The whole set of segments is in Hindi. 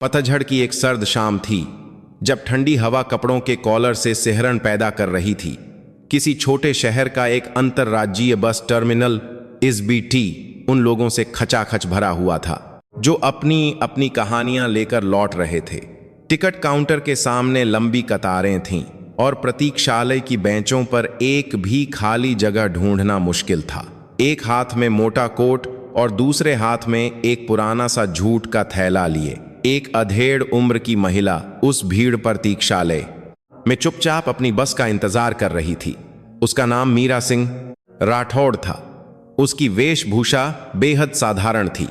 पतझड़ की एक सर्द शाम थी, जब ठंडी हवा कपड़ों के कॉलर से सिहरन पैदा कर रही थी। किसी छोटे शहर का एक अंतर्राज्यीय बस टर्मिनल एसबीटी उन लोगों से खचाखच भरा हुआ था, जो अपनी अपनी कहानियां लेकर लौट रहे थे। टिकट काउंटर के सामने लंबी कतारें थीं और प्रतीक्षालय की बेंचों पर एक भी खाली जगह ढूंढना मुश्किल था। एक हाथ में मोटा कोट और दूसरे हाथ में एक पुराना सा जूट का थैला लिए एक अधेड़ उम्र की महिला उस भीड़ प्रतीक्षालय में चुपचाप अपनी बस का इंतजार कर रही थी। उसका नाम मीरा सिंह राठौड़ था। उसकी वेशभूषा बेहद साधारण थी।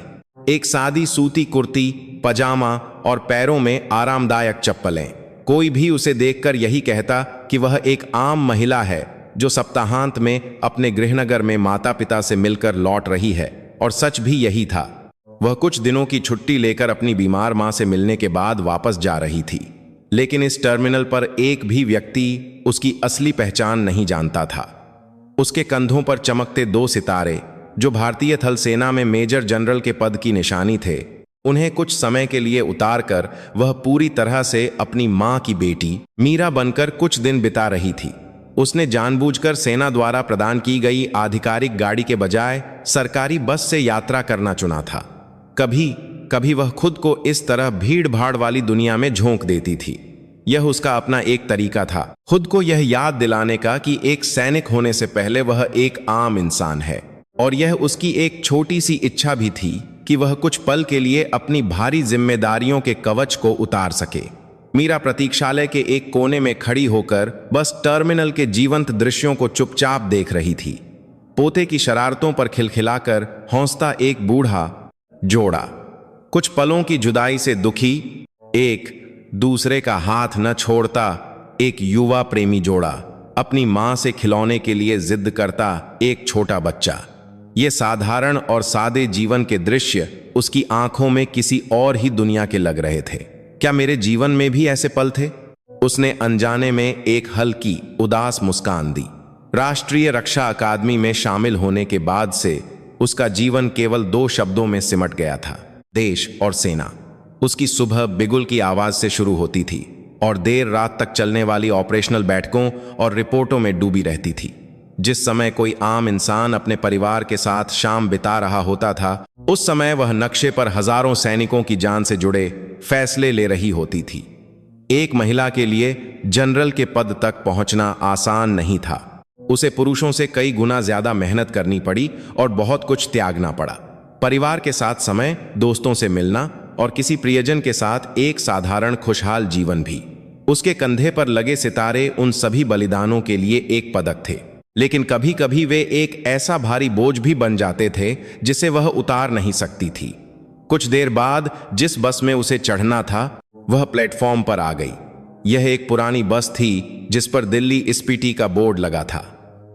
एक सादी सूती कुर्ती, पजामा और पैरों में आरामदायक चप्पलें। कोई भी उसे देखकर यही कहता कि वह एक आम महिला है जो सप्ताहांत में अपने गृहनगर में माता पिता से मिलकर लौट रही है। और सच भी यही था। वह कुछ दिनों की छुट्टी लेकर अपनी बीमार मां से मिलने के बाद वापस जा रही थी। लेकिन इस टर्मिनल पर एक भी व्यक्ति उसकी असली पहचान नहीं जानता था। उसके कंधों पर चमकते 2 सितारे, जो भारतीय थल सेना में मेजर जनरल के पद की निशानी थे, उन्हें कुछ समय के लिए उतारकर वह पूरी तरह से अपनी मां की बेटी मीरा बनकर कुछ दिन बिता रही थी। उसने जानबूझकर सेना द्वारा प्रदान की गई आधिकारिक गाड़ी के बजाय सरकारी बस से यात्रा करना चुना था। कभी कभी वह खुद को इस तरह भीड़ भाड़ वाली दुनिया में झोंक देती थी। यह उसका अपना एक तरीका था, खुद को यह याद दिलाने का कि एक सैनिक होने से पहले वह एक आम इंसान है। और यह उसकी एक छोटी सी इच्छा भी थी कि वह कुछ पल के लिए अपनी भारी जिम्मेदारियों के कवच को उतार सके। मीरा प्रतीक्षालय के एक कोने में खड़ी होकर बस टर्मिनल के जीवंत दृश्यों को चुपचाप देख रही थी। पोते की शरारतों पर खिलखिलाकर हौंसता एक बूढ़ा जोड़ा, कुछ पलों की जुदाई से दुखी एक दूसरे का हाथ न छोड़ता एक युवा प्रेमी जोड़ा, अपनी मां से खिलौने के लिए जिद करता एक छोटा बच्चा। ये साधारण और सादे जीवन के दृश्य उसकी आंखों में किसी और ही दुनिया के लग रहे थे। क्या मेरे जीवन में भी ऐसे पल थे? उसने अनजाने में एक हल्की उदास मुस्कान दी। राष्ट्रीय रक्षा अकादमी में शामिल होने के बाद से उसका जीवन केवल 2 शब्दों में सिमट गया था, देश और सेना। उसकी सुबह बिगुल की आवाज से शुरू होती थी और देर रात तक चलने वाली ऑपरेशनल बैठकों और रिपोर्टों में डूबी रहती थी। जिस समय कोई आम इंसान अपने परिवार के साथ शाम बिता रहा होता था, उस समय वह नक्शे पर हजारों सैनिकों की जान से जुड़े फैसले ले रही होती थी। एक महिला के लिए जनरल के पद तक पहुंचना आसान नहीं था। उसे पुरुषों से कई गुना ज्यादा मेहनत करनी पड़ी और बहुत कुछ त्यागना पड़ा। परिवार के साथ समय, दोस्तों से मिलना और किसी प्रियजन के साथ एक साधारण खुशहाल जीवन भी। उसके कंधे पर लगे सितारे उन सभी बलिदानों के लिए एक पदक थे, लेकिन कभी कभी वे एक ऐसा भारी बोझ भी बन जाते थे जिसे वह उतार नहीं सकती थी। कुछ देर बाद जिस बस में उसे चढ़ना था, वह प्लेटफॉर्म पर आ गई। यह एक पुरानी बस थी जिस पर दिल्ली एसपीटी का बोर्ड लगा था।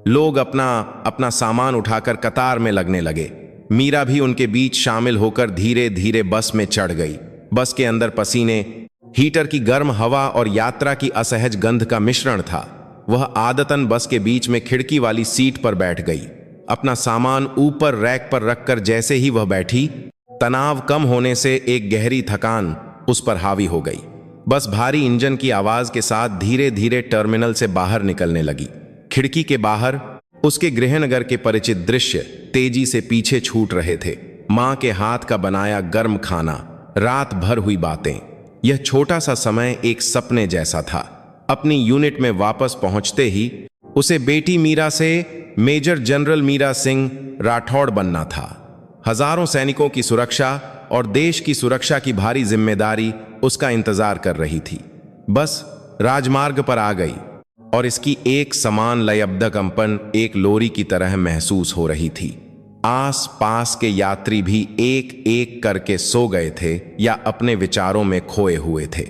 लोग अपना अपना सामान उठाकर कतार में लगने लगे। मीरा भी उनके बीच शामिल होकर धीरे धीरे बस में चढ़ गई। बस के अंदर पसीने, हीटर की गर्म हवा और यात्रा की असहज गंध का मिश्रण था। वह आदतन बस के बीच में खिड़की वाली सीट पर बैठ गई। अपना सामान ऊपर रैक पर रखकर जैसे ही वह बैठी, तनाव कम होने से एक गहरी थकान उस पर हावी हो गई। बस भारी इंजन की आवाज के साथ धीरे धीरे टर्मिनल से बाहर निकलने लगी। खिड़की के बाहर उसके गृहनगर के परिचित दृश्य तेजी से पीछे छूट रहे थे। मां के हाथ का बनाया गर्म खाना, रात भर हुई बातें। यह छोटा सा समय एक सपने जैसा था। अपनी यूनिट में वापस पहुंचते ही उसे बेटी मीरा से मेजर जनरल मीरा सिंह राठौड़ बनना था। हजारों सैनिकों की सुरक्षा और देश की सुरक्षा की भारी जिम्मेदारी उसका इंतजार कर रही थी। बस राजमार्ग पर आ गई और इसकी एक समान लयबद्ध कंपन एक लोरी की तरह महसूस हो रही थी। आस पास के यात्री भी एक एक करके सो गए थे या अपने विचारों में खोए हुए थे।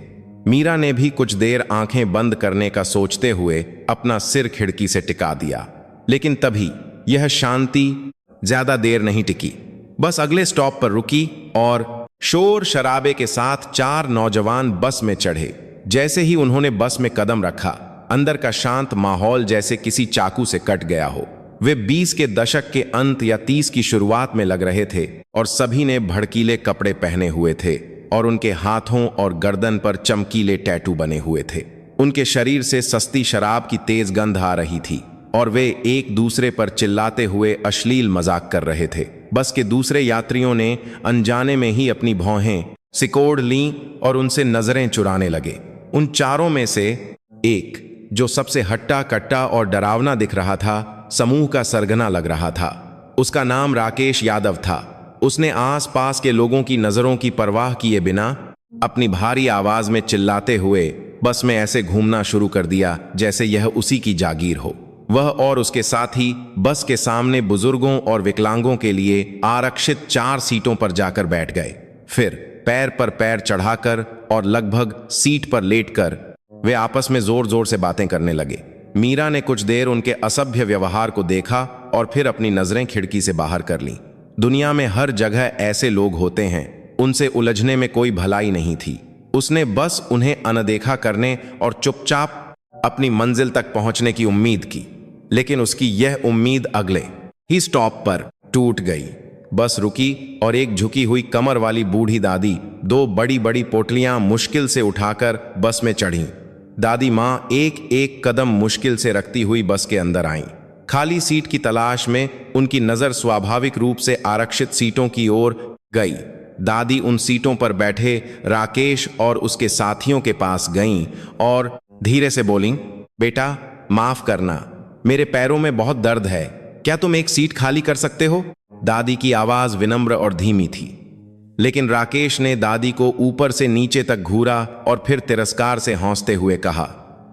मीरा ने भी कुछ देर आंखें बंद करने का सोचते हुए अपना सिर खिड़की से टिका दिया। लेकिन तभी यह शांति ज्यादा देर नहीं टिकी। बस अगले स्टॉप पर रुकी और शोर शराबे के साथ 4 नौजवान बस में चढ़े। जैसे ही उन्होंने बस में कदम रखा, अंदर का शांत माहौल जैसे किसी चाकू से कट गया हो। वे 20 के दशक के अंत या 30 की शुरुआत में लग रहे थे और सभी ने भड़कीले कपड़े पहने हुए थे और उनके हाथों और गर्दन पर चमकीले टैटू बने हुए थे। उनके शरीर से सस्ती शराब की तेज गंध आ रही थी और वे एक दूसरे पर चिल्लाते हुए अश्लील मजाक कर रहे थे। बस के दूसरे यात्रियों ने अनजाने में ही अपनी भौहें सिकोड़ लीं और उनसे नजरें चुराने लगे। उन चारों में से एक, जो सबसे हट्टा कट्टा और डरावना दिख रहा था, समूह का सरगना लग रहा था। उसका नाम राकेश यादव था। उसने आसपास के लोगों की नजरों की परवाह किए बिना अपनी भारी आवाज में चिल्लाते हुए बस में ऐसे घूमना शुरू कर दिया जैसे यह उसी की जागीर हो। वह और उसके साथी बस के सामने बुजुर्गों और विकलांगों के लिए आरक्षित 4 सीटों पर जाकर बैठ गए। फिर पैर पर पैर चढ़ाकर और लगभग सीट पर लेटकर वे आपस में जोर जोर से बातें करने लगे। मीरा ने कुछ देर उनके असभ्य व्यवहार को देखा और फिर अपनी नजरें खिड़की से बाहर कर लीं। दुनिया में हर जगह ऐसे लोग होते हैं, उनसे उलझने में कोई भलाई नहीं थी। उसने बस उन्हें अनदेखा करने और चुपचाप अपनी मंजिल तक पहुंचने की उम्मीद की, लेकिन उसकी यह उम्मीद अगले ही स्टॉप पर टूट गई। बस रुकी और एक झुकी हुई कमर वाली बूढ़ी दादी 2 बड़ी बड़ी पोटलियां मुश्किल से उठाकर बस में चढ़ीं। दादी मां एक एक कदम मुश्किल से रखती हुई बस के अंदर आईं। खाली सीट की तलाश में उनकी नजर स्वाभाविक रूप से आरक्षित सीटों की ओर गई। दादी उन सीटों पर बैठे राकेश और उसके साथियों के पास गईं और धीरे से बोलीं, बेटा माफ करना, मेरे पैरों में बहुत दर्द है, क्या तुम एक सीट खाली कर सकते हो? दादी की आवाज विनम्र और धीमी थी, लेकिन राकेश ने दादी को ऊपर से नीचे तक घूरा और फिर तिरस्कार से हंसते हुए कहा,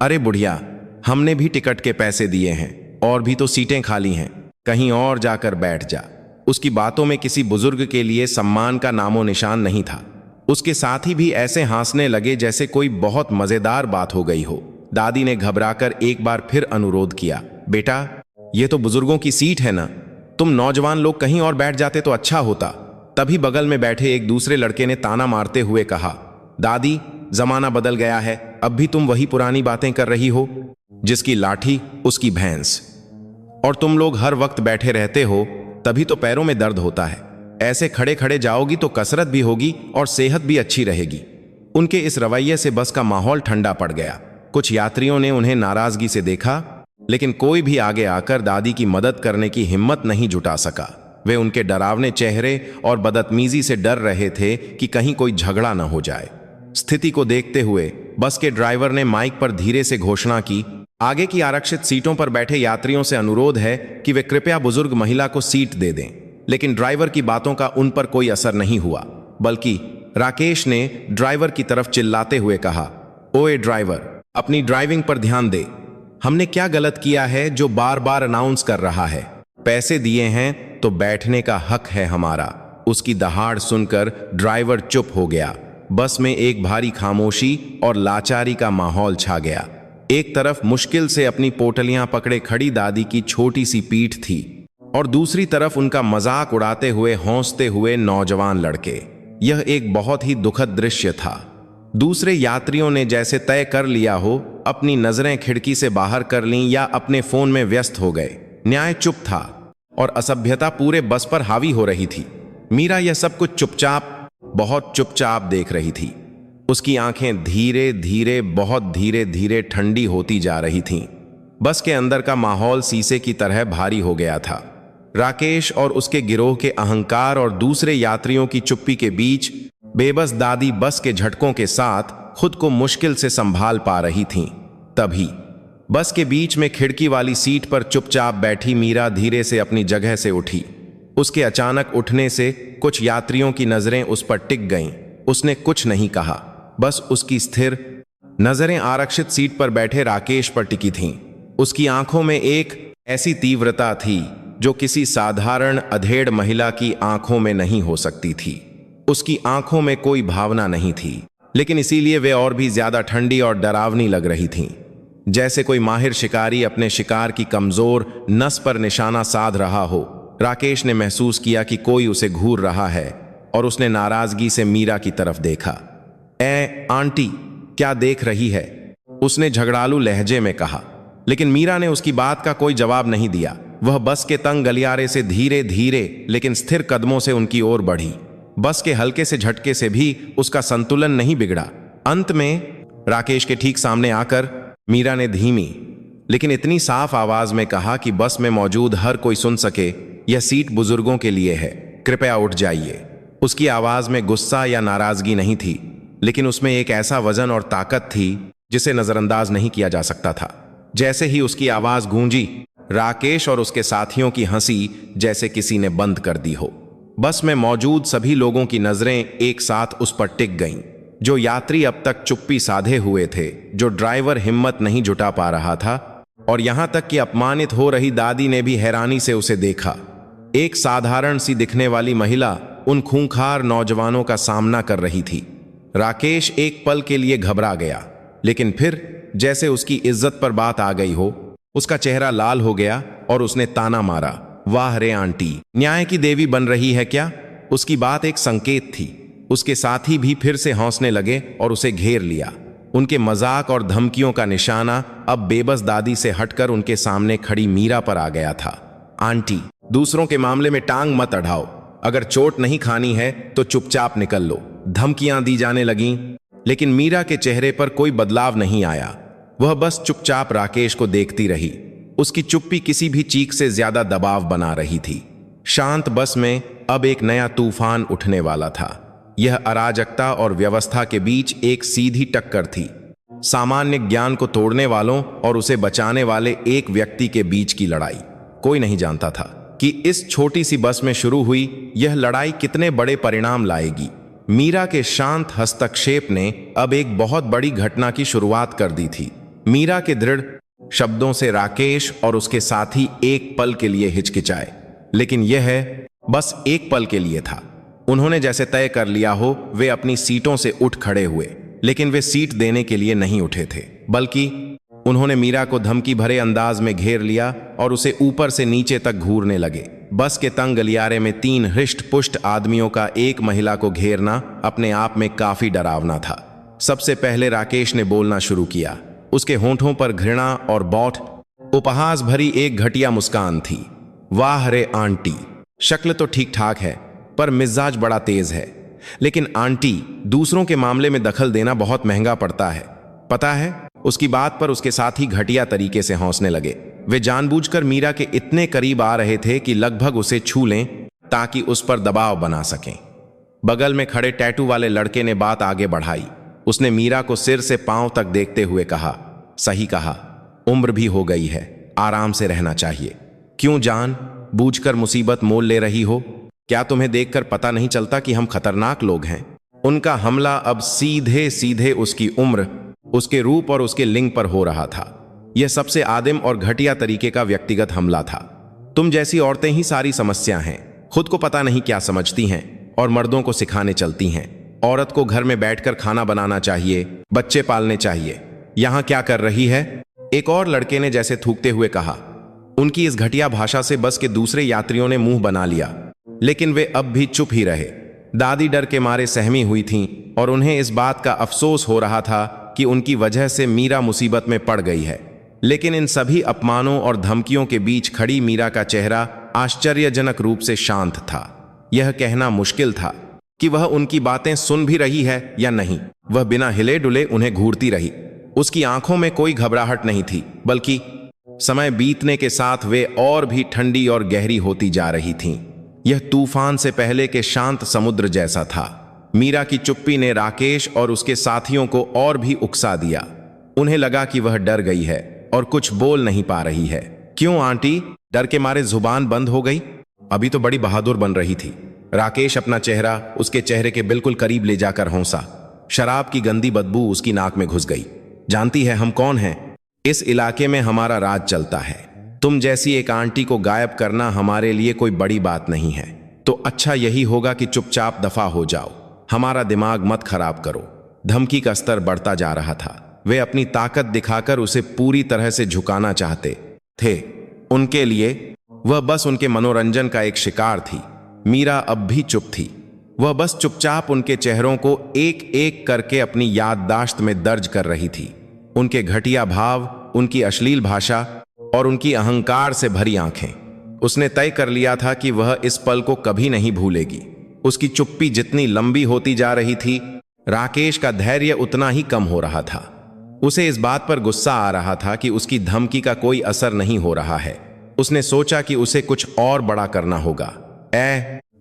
अरे बुढ़िया, हमने भी टिकट के पैसे दिए हैं और भी तो सीटें खाली हैं, कहीं और जाकर बैठ जा। उसकी बातों में किसी बुजुर्ग के लिए सम्मान का नामो निशान नहीं था। उसके साथी भी ऐसे हंसने लगे जैसे कोई बहुत मजेदार बात हो गई हो। दादी ने घबराकर एक बार फिर अनुरोध किया, बेटा ये तो बुजुर्गों की सीट है ना, तुम नौजवान लोग कहीं और बैठ जाते तो अच्छा होता। तभी बगल में बैठे एक दूसरे लड़के ने ताना मारते हुए कहा, दादी जमाना बदल गया है, अब भी तुम वही पुरानी बातें कर रही हो, जिसकी लाठी उसकी भैंस, और तुम लोग हर वक्त बैठे रहते हो तभी तो पैरों में दर्द होता है। ऐसे खड़े खड़े जाओगी तो कसरत भी होगी और सेहत भी अच्छी रहेगी। उनके इस रवैये से बस का माहौल ठंडा पड़ गया। कुछ यात्रियों ने उन्हें नाराजगी से देखा, लेकिन कोई भी आगे आकर दादी की मदद करने की हिम्मत नहीं जुटा सका। वे उनके डरावने चेहरे और बदतमीजी से डर रहे थे कि कहीं कोई झगड़ा न हो जाए। स्थिति को देखते हुए बस के ड्राइवर ने माइक पर धीरे से घोषणा की, आगे की आरक्षित सीटों पर बैठे यात्रियों से अनुरोध है कि वे कृपया बुजुर्ग महिला को सीट दे दें। लेकिन ड्राइवर की बातों का उन पर कोई असर नहीं हुआ, बल्कि राकेश ने ड्राइवर की तरफ चिल्लाते हुए कहा, ओए ड्राइवर, अपनी ड्राइविंग पर ध्यान दे। हमने क्या गलत किया है जो बार बार अनाउंस कर रहा है? पैसे दिए हैं तो बैठने का हक है हमारा। उसकी दहाड़ सुनकर ड्राइवर चुप हो गया। बस में एक भारी खामोशी और लाचारी का माहौल छा गया। एक तरफ मुश्किल से अपनी पोटलियां पकड़े खड़ी दादी की छोटी सी पीठ थी और दूसरी तरफ उनका मजाक उड़ाते हुए हंसते हुए नौजवान लड़के। यह एक बहुत ही दुखद दृश्य था। दूसरे यात्रियों ने जैसे तय कर लिया हो, अपनी नजरें खिड़की से बाहर कर लीं या अपने फोन में व्यस्त हो गए। न्याय चुप था और असभ्यता पूरे बस पर हावी हो रही थी। मीरा यह सब कुछ चुपचाप, बहुत चुपचाप देख रही थी। उसकी आंखें धीरे धीरे, बहुत धीरे धीरे ठंडी होती जा रही थीं। बस के अंदर का माहौल शीशे की तरह भारी हो गया था। राकेश और उसके गिरोह के अहंकार और दूसरे यात्रियों की चुप्पी के बीच बेबस दादी बस के झटकों के साथ खुद को मुश्किल से संभाल पा रही थीं। तभी बस के बीच में खिड़की वाली सीट पर चुपचाप बैठी मीरा धीरे से अपनी जगह से उठी। उसके अचानक उठने से कुछ यात्रियों की नजरें उस पर टिक गईं। उसने कुछ नहीं कहा, बस उसकी स्थिर नजरें आरक्षित सीट पर बैठे राकेश पर टिकी थीं। उसकी आंखों में एक ऐसी तीव्रता थी जो किसी साधारण अधेड़ महिला की आंखों में नहीं हो सकती थी। उसकी आंखों में कोई भावना नहीं थी, लेकिन इसीलिए वे और भी ज्यादा ठंडी और डरावनी लग रही थीं। जैसे कोई माहिर शिकारी अपने शिकार की कमजोर नस पर निशाना साध रहा हो। राकेश ने महसूस किया कि कोई उसे घूर रहा है और उसने नाराजगी से मीरा की तरफ देखा। ए आंटी, क्या देख रही है? उसने झगड़ालू लहजे में कहा, लेकिन मीरा ने उसकी बात का कोई जवाब नहीं दिया। वह बस के तंग गलियारे से धीरे धीरे लेकिन स्थिर कदमों से उनकी ओर बढ़ी। बस के हल्के से झटके से भी उसका संतुलन नहीं बिगड़ा। अंत में राकेश के ठीक सामने आकर मीरा ने धीमी लेकिन इतनी साफ आवाज में कहा कि बस में मौजूद हर कोई सुन सके, यह सीट बुजुर्गों के लिए है, कृपया उठ जाइए। उसकी आवाज में गुस्सा या नाराजगी नहीं थी, लेकिन उसमें एक ऐसा वजन और ताकत थी जिसे नजरअंदाज नहीं किया जा सकता था। जैसे ही उसकी आवाज गूंजी, राकेश और उसके साथियों की हंसी जैसे किसी ने बंद कर दी हो। बस में मौजूद सभी लोगों की नजरें एक साथ उस पर टिक गईं। जो यात्री अब तक चुप्पी साधे हुए थे, जो ड्राइवर हिम्मत नहीं जुटा पा रहा था, और यहां तक कि अपमानित हो रही दादी ने भी हैरानी से उसे देखा। एक साधारण सी दिखने वाली महिला उन खूंखार नौजवानों का सामना कर रही थी। राकेश एक पल के लिए घबरा गया, लेकिन फिर जैसे उसकी इज्जत पर बात आ गई हो, उसका चेहरा लाल हो गया और उसने ताना मारा, वाह रे आंटी, न्याय की देवी बन रही है क्या? उसकी बात एक संकेत थी। उसके साथी भी फिर से हंसने लगे और उसे घेर लिया। उनके मजाक और धमकियों का निशाना अब बेबस दादी से हटकर उनके सामने खड़ी मीरा पर आ गया था। आंटी, दूसरों के मामले में टांग मत अड़ाओ, अगर चोट नहीं खानी है तो चुपचाप निकल लो, धमकियां दी जाने लगीं। लेकिन मीरा के चेहरे पर कोई बदलाव नहीं आया। वह बस चुपचाप राकेश को देखती रही। उसकी चुप्पी किसी भी चीख से ज्यादा दबाव बना रही थी। शांत बस में अब एक नया तूफान उठने वाला था। यह अराजकता और व्यवस्था के बीच एक सीधी टक्कर थी। सामान्य ज्ञान को तोड़ने वालों और उसे बचाने वाले एक व्यक्ति के बीच की लड़ाई। कोई नहीं जानता था कि इस छोटी सी बस में शुरू हुई यह लड़ाई कितने बड़े परिणाम लाएगी। मीरा के शांत हस्तक्षेप ने अब एक बहुत बड़ी घटना की शुरुआत कर दी थी। मीरा के दृढ़ शब्दों से राकेश और उसके साथी एक पल के लिए हिचकिचाए, लेकिन यह बस एक पल के लिए था। उन्होंने जैसे तय कर लिया हो, वे अपनी सीटों से उठ खड़े हुए, लेकिन वे सीट देने के लिए नहीं उठे थे, बल्कि उन्होंने मीरा को धमकी भरे अंदाज में घेर लिया और उसे ऊपर से नीचे तक घूरने लगे। बस के तंग गलियारे में 3 हृष्ट पुष्ट आदमियों का एक महिला को घेरना अपने आप में काफी डरावना था। सबसे पहले राकेश ने बोलना शुरू किया। उसके होंठों पर घृणा और बौठ उपहास भरी एक घटिया मुस्कान थी। वाह रे आंटी, शक्ल तो ठीक ठाक है, पर मिजाज बड़ा तेज है। लेकिन आंटी, दूसरों के मामले में दखल देना बहुत महंगा पड़ता है, पता है? उसकी बात पर उसके साथी घटिया तरीके से हंसने लगे। वे जानबूझकर मीरा के इतने करीब आ रहे थे कि लगभग उसे छू लें ताकि उस पर दबाव बना सकें। बगल में खड़े टैटू वाले लड़के ने बात आगे बढ़ाई। उसने मीरा को सिर से पांव तक देखते हुए कहा, सही कहा, उम्र भी हो गई है, आराम से रहना चाहिए। क्यों जान बूझकर मुसीबत मोल ले रही हो? क्या तुम्हें देखकर पता नहीं चलता कि हम खतरनाक लोग हैं? उनका हमला अब सीधे सीधे उसकी उम्र, उसके रूप और उसके लिंग पर हो रहा था। यह सबसे आदिम और घटिया तरीके का व्यक्तिगत हमला था। तुम जैसी औरतें ही सारी समस्या हैं, खुद को पता नहीं क्या समझती हैं और मर्दों को सिखाने चलती हैं। औरत को घर में बैठकर खाना बनाना चाहिए, बच्चे पालने चाहिए। यहां क्या कर रही है? एक और लड़के ने जैसे थूकते हुए कहा। उनकी इस घटिया भाषा से बस के दूसरे यात्रियों ने मुंह बना लिया, लेकिन वे अब भी चुप ही रहे। दादी डर के मारे सहमी हुई थीं और उन्हें इस बात का अफसोस हो रहा था कि उनकी वजह से मीरा मुसीबत में पड़ गई है। लेकिन इन सभी अपमानों और धमकियों के बीच खड़ी मीरा का चेहरा आश्चर्यजनक रूप से शांत था। यह कहना मुश्किल था कि वह उनकी बातें सुन भी रही है या नहीं। वह बिना हिले डुले उन्हें घूरती रही। उसकी आंखों में कोई घबराहट नहीं थी, बल्कि समय बीतने के साथ वे और भी ठंडी और गहरी होती जा रही थीं। यह तूफान से पहले के शांत समुद्र जैसा था। मीरा की चुप्पी ने राकेश और उसके साथियों को और भी उकसा दिया। उन्हें लगा कि वह डर गई है और कुछ बोल नहीं पा रही है। क्यों आंटी, डर के मारे जुबान बंद हो गई? अभी तो बड़ी बहादुर बन रही थी। राकेश अपना चेहरा उसके चेहरे के बिल्कुल करीब ले जाकर हंसा। शराब की गंदी बदबू उसकी नाक में घुस गई। जानती है हम कौन हैं? इस इलाके में हमारा राज चलता है। तुम जैसी एक आंटी को गायब करना हमारे लिए कोई बड़ी बात नहीं है। तो अच्छा यही होगा कि चुपचाप दफा हो जाओ, हमारा दिमाग मत खराब करो। धमकी का स्तर बढ़ता जा रहा था। वे अपनी ताकत दिखाकर उसे पूरी तरह से झुकाना चाहते थे। उनके लिए वह बस उनके मनोरंजन का एक शिकार थी। मीरा अब भी चुप थी। वह बस चुपचाप उनके चेहरों को एक एक करके अपनी याददाश्त में दर्ज कर रही थी। उनके घटिया भाव, उनकी अश्लील भाषा और उनकी अहंकार से भरी आंखें। उसने तय कर लिया था कि वह इस पल को कभी नहीं भूलेगी। उसकी चुप्पी जितनी लंबी होती जा रही थी, राकेश का धैर्य उतना ही कम हो रहा था। उसे इस बात पर गुस्सा आ रहा था कि उसकी धमकी का कोई असर नहीं हो रहा है। उसने सोचा कि उसे कुछ और बड़ा करना होगा।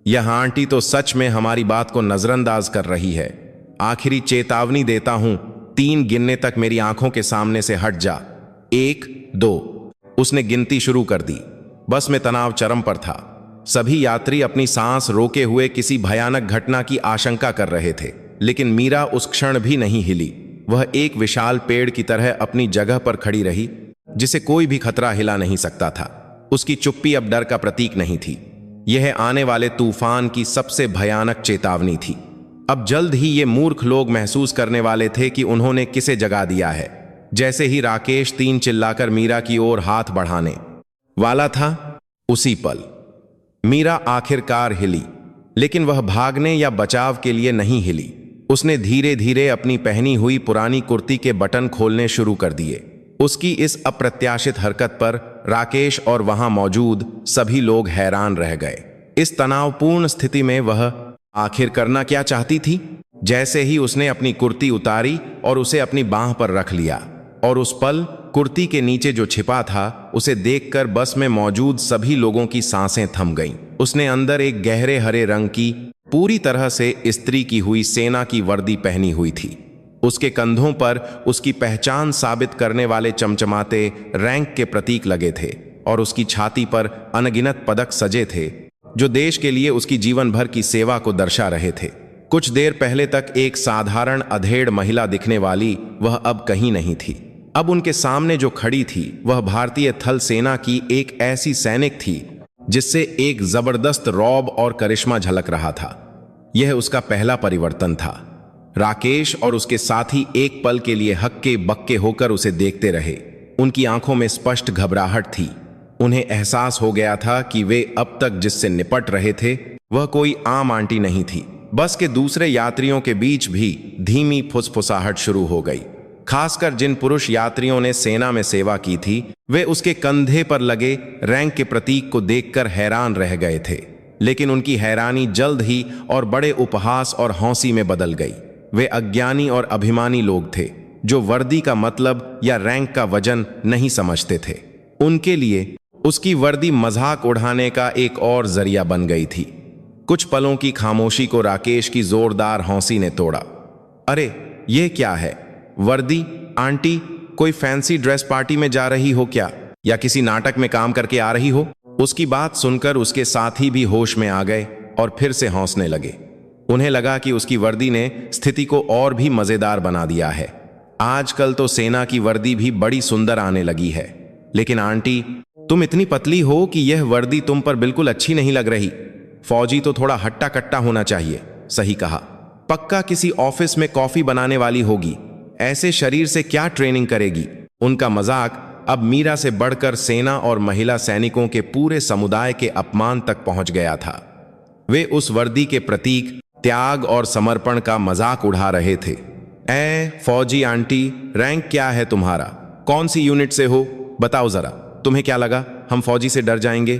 यह आंटी तो सच में हमारी बात को नजरअंदाज कर रही है। आखिरी चेतावनी देता हूं, 3 गिनने तक मेरी आंखों के सामने से हट जा। 1, 2। उसने गिनती शुरू कर दी। बस में तनाव चरम पर था। सभी यात्री अपनी सांस रोके हुए किसी भयानक घटना की आशंका कर रहे थे, लेकिन मीरा उस क्षण भी नहीं हिली। वह एक विशाल पेड़ की तरह अपनी जगह पर खड़ी रही, जिसे कोई भी खतरा हिला नहीं सकता था। उसकी चुप्पी अब डर का प्रतीक नहीं थी, यह आने वाले तूफान की सबसे भयानक चेतावनी थी। अब जल्द ही ये मूर्ख लोग महसूस करने वाले थे कि उन्होंने किसे जगा दिया है। जैसे ही राकेश 3 चिल्लाकर मीरा की ओर हाथ बढ़ाने वाला था, उसी पल मीरा आखिरकार हिली, लेकिन वह भागने या बचाव के लिए नहीं हिली। उसने धीरे धीरे अपनी पहनी हुई पुरानी कुर्ती के बटन खोलने शुरू कर दिए। उसकी इस अप्रत्याशित हरकत पर राकेश और वहां मौजूद सभी लोग हैरान रह गए। इस तनावपूर्ण स्थिति में वह आखिर करना क्या चाहती थी? जैसे ही उसने अपनी कुर्ती उतारी और उसे अपनी बांह पर रख लिया, और उस पल कुर्ती के नीचे जो छिपा था, उसे देखकर बस में मौजूद सभी लोगों की सांसें थम गईं। उसने अंदर एक गहरे हरे रंग की, पूरी तरह से इस्त्री की हुई सेना की वर्दी पहनी हुई थी। उसके कंधों पर उसकी पहचान साबित करने वाले चमचमाते रैंक के प्रतीक लगे थे, और उसकी छाती पर अनगिनत पदक सजे थे, जो देश के लिए उसकी जीवन भर की सेवा को दर्शा रहे थे। कुछ देर पहले तक एक साधारण अधेड़ महिला दिखने वाली वह अब कहीं नहीं थी। अब उनके सामने जो खड़ी थी, वह भारतीय थल सेना की एक ऐसी सैनिक थी जिससे एक जबरदस्त रौब और करिश्मा झलक रहा था। यह उसका पहला परिवर्तन था। राकेश और उसके साथी एक पल के लिए हक्के बक्के होकर उसे देखते रहे। उनकी आंखों में स्पष्ट घबराहट थी। उन्हें एहसास हो गया था कि वे अब तक जिससे निपट रहे थे, वह कोई आम आंटी नहीं थी। बस के दूसरे यात्रियों के बीच भी धीमी फुसफुसाहट शुरू हो गई। खासकर जिन पुरुष यात्रियों ने सेना में सेवा की थी, वे उसके कंधे पर लगे रैंक के प्रतीक को देखकर हैरान रह गए थे। लेकिन उनकी हैरानी जल्द ही और बड़े उपहास और हौंसी में बदल गई। वे अज्ञानी और अभिमानी लोग थे, जो वर्दी का मतलब या रैंक का वजन नहीं समझते थे। उनके लिए उसकी वर्दी मजाक उड़ाने का एक और जरिया बन गई थी। कुछ पलों की खामोशी को राकेश की जोरदार हौंसी ने तोड़ा। अरे, ये क्या है? वर्दी? आंटी, कोई फैंसी ड्रेस पार्टी में जा रही हो क्या, या किसी नाटक में काम करके आ रही हो? उसकी बात सुनकर उसके साथी भी होश में आ गए और फिर से हंसने लगे। उन्हें लगा कि उसकी वर्दी ने स्थिति को और भी मजेदार बना दिया है। आजकल तो सेना की वर्दी भी बड़ी सुंदर आने लगी है। लेकिन आंटी, तुम इतनी पतली हो कि यह वर्दी तुम पर बिल्कुल अच्छी नहीं लग रही। फौजी तो थोड़ा हट्टा कट्टा होना चाहिए। सही कहा। पक्का किसी ऑफिस में कॉफी बनाने वाली होगी। ऐसे शरीर से क्या ट्रेनिंग करेगी? उनका मजाक अब मीरा से बढ़कर सेना और महिला सैनिकों के पूरे समुदाय के अपमान तक पहुंच गया था। वे उस वर्दी के प्रतीक त्याग और समर्पण का मजाक उड़ा रहे थे। फौजी आंटी, रैंक क्या है तुम्हारा? कौन सी यूनिट से हो? बताओ जरा, तुम्हें क्या लगा हम फौजी से डर जाएंगे?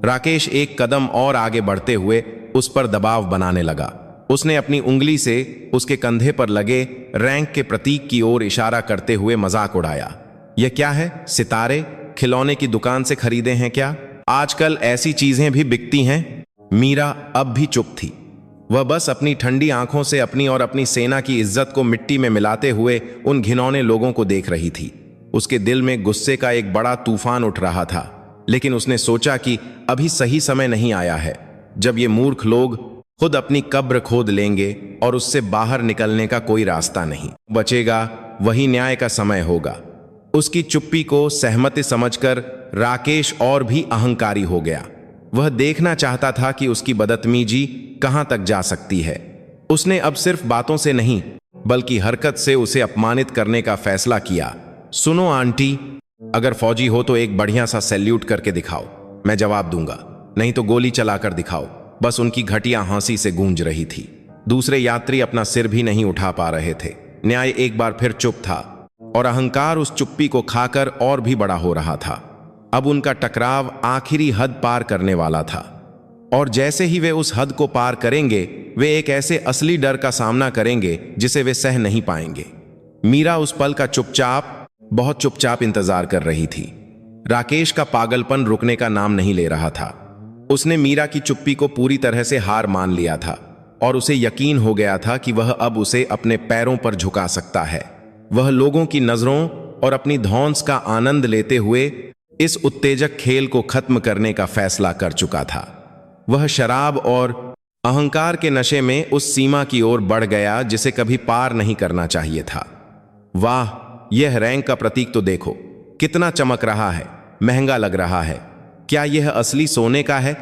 राकेश एक कदम और आगे बढ़ते हुए उस पर दबाव बनाने लगा। उसने अपनी उंगली से उसके कंधे पर लगे रैंक के प्रतीक की ओर इशारा करते हुए मजाक उड़ाया। यह क्या है? सितारे खिलौने की दुकान से खरीदे हैं क्या? आजकल ऐसी चीजें भी बिकती हैं। मीरा अब भी चुप थी। वह बस अपनी ठंडी आंखों से अपनी और अपनी सेना की इज्जत को मिट्टी में मिलाते हुए उन घिनौने लोगों को देख रही थी। उसके दिल में गुस्से का एक बड़ा तूफान उठ रहा था, लेकिन उसने सोचा कि अभी सही समय नहीं आया है। जब ये मूर्ख लोग खुद अपनी कब्र खोद लेंगे और उससे बाहर निकलने का कोई रास्ता नहीं बचेगा, वही न्याय का समय होगा। उसकी चुप्पी को सहमति समझकर राकेश और भी अहंकारी हो गया। वह देखना चाहता था कि उसकी बदतमीजी कहां तक जा सकती है। उसने अब सिर्फ बातों से नहीं, बल्कि हरकत से उसे अपमानित करने का फैसला किया। सुनो आंटी, अगर फौजी हो तो एक बढ़िया सा सैल्यूट करके दिखाओ, मैं जवाब दूंगा। नहीं तो गोली चलाकर दिखाओ। बस उनकी घटिया हंसी से गूंज रही थी। दूसरे यात्री अपना सिर भी नहीं उठा पा रहे थे। न्याय एक बार फिर चुप था और अहंकार उस चुप्पी को खाकर और भी बड़ा हो रहा था। अब उनका टकराव आखिरी हद पार करने वाला था। और जैसे ही वे उस हद को पार करेंगे, वे एक ऐसे असली डर का सामना करेंगे जिसे वे सह नहीं पाएंगे। मीरा उस पल का बहुत चुपचाप इंतजार कर रही थी। राकेश का पागलपन रुकने का नाम नहीं ले रहा था। उसने मीरा की चुप्पी को पूरी तरह से हार मान लिया था और उसे यकीन हो गया था कि वह अब उसे अपने पैरों पर झुका सकता है। वह लोगों की नजरों और अपनी धौंस का आनंद लेते हुए इस उत्तेजक खेल को खत्म करने का फैसला कर चुका था। वह शराब और अहंकार के नशे में उस सीमा की ओर बढ़ गया जिसे कभी पार नहीं करना चाहिए था। वाह, यह रैंक का प्रतीक तो देखो, कितना चमक रहा है, महंगा लग रहा है। क्या यह असली सोने का है?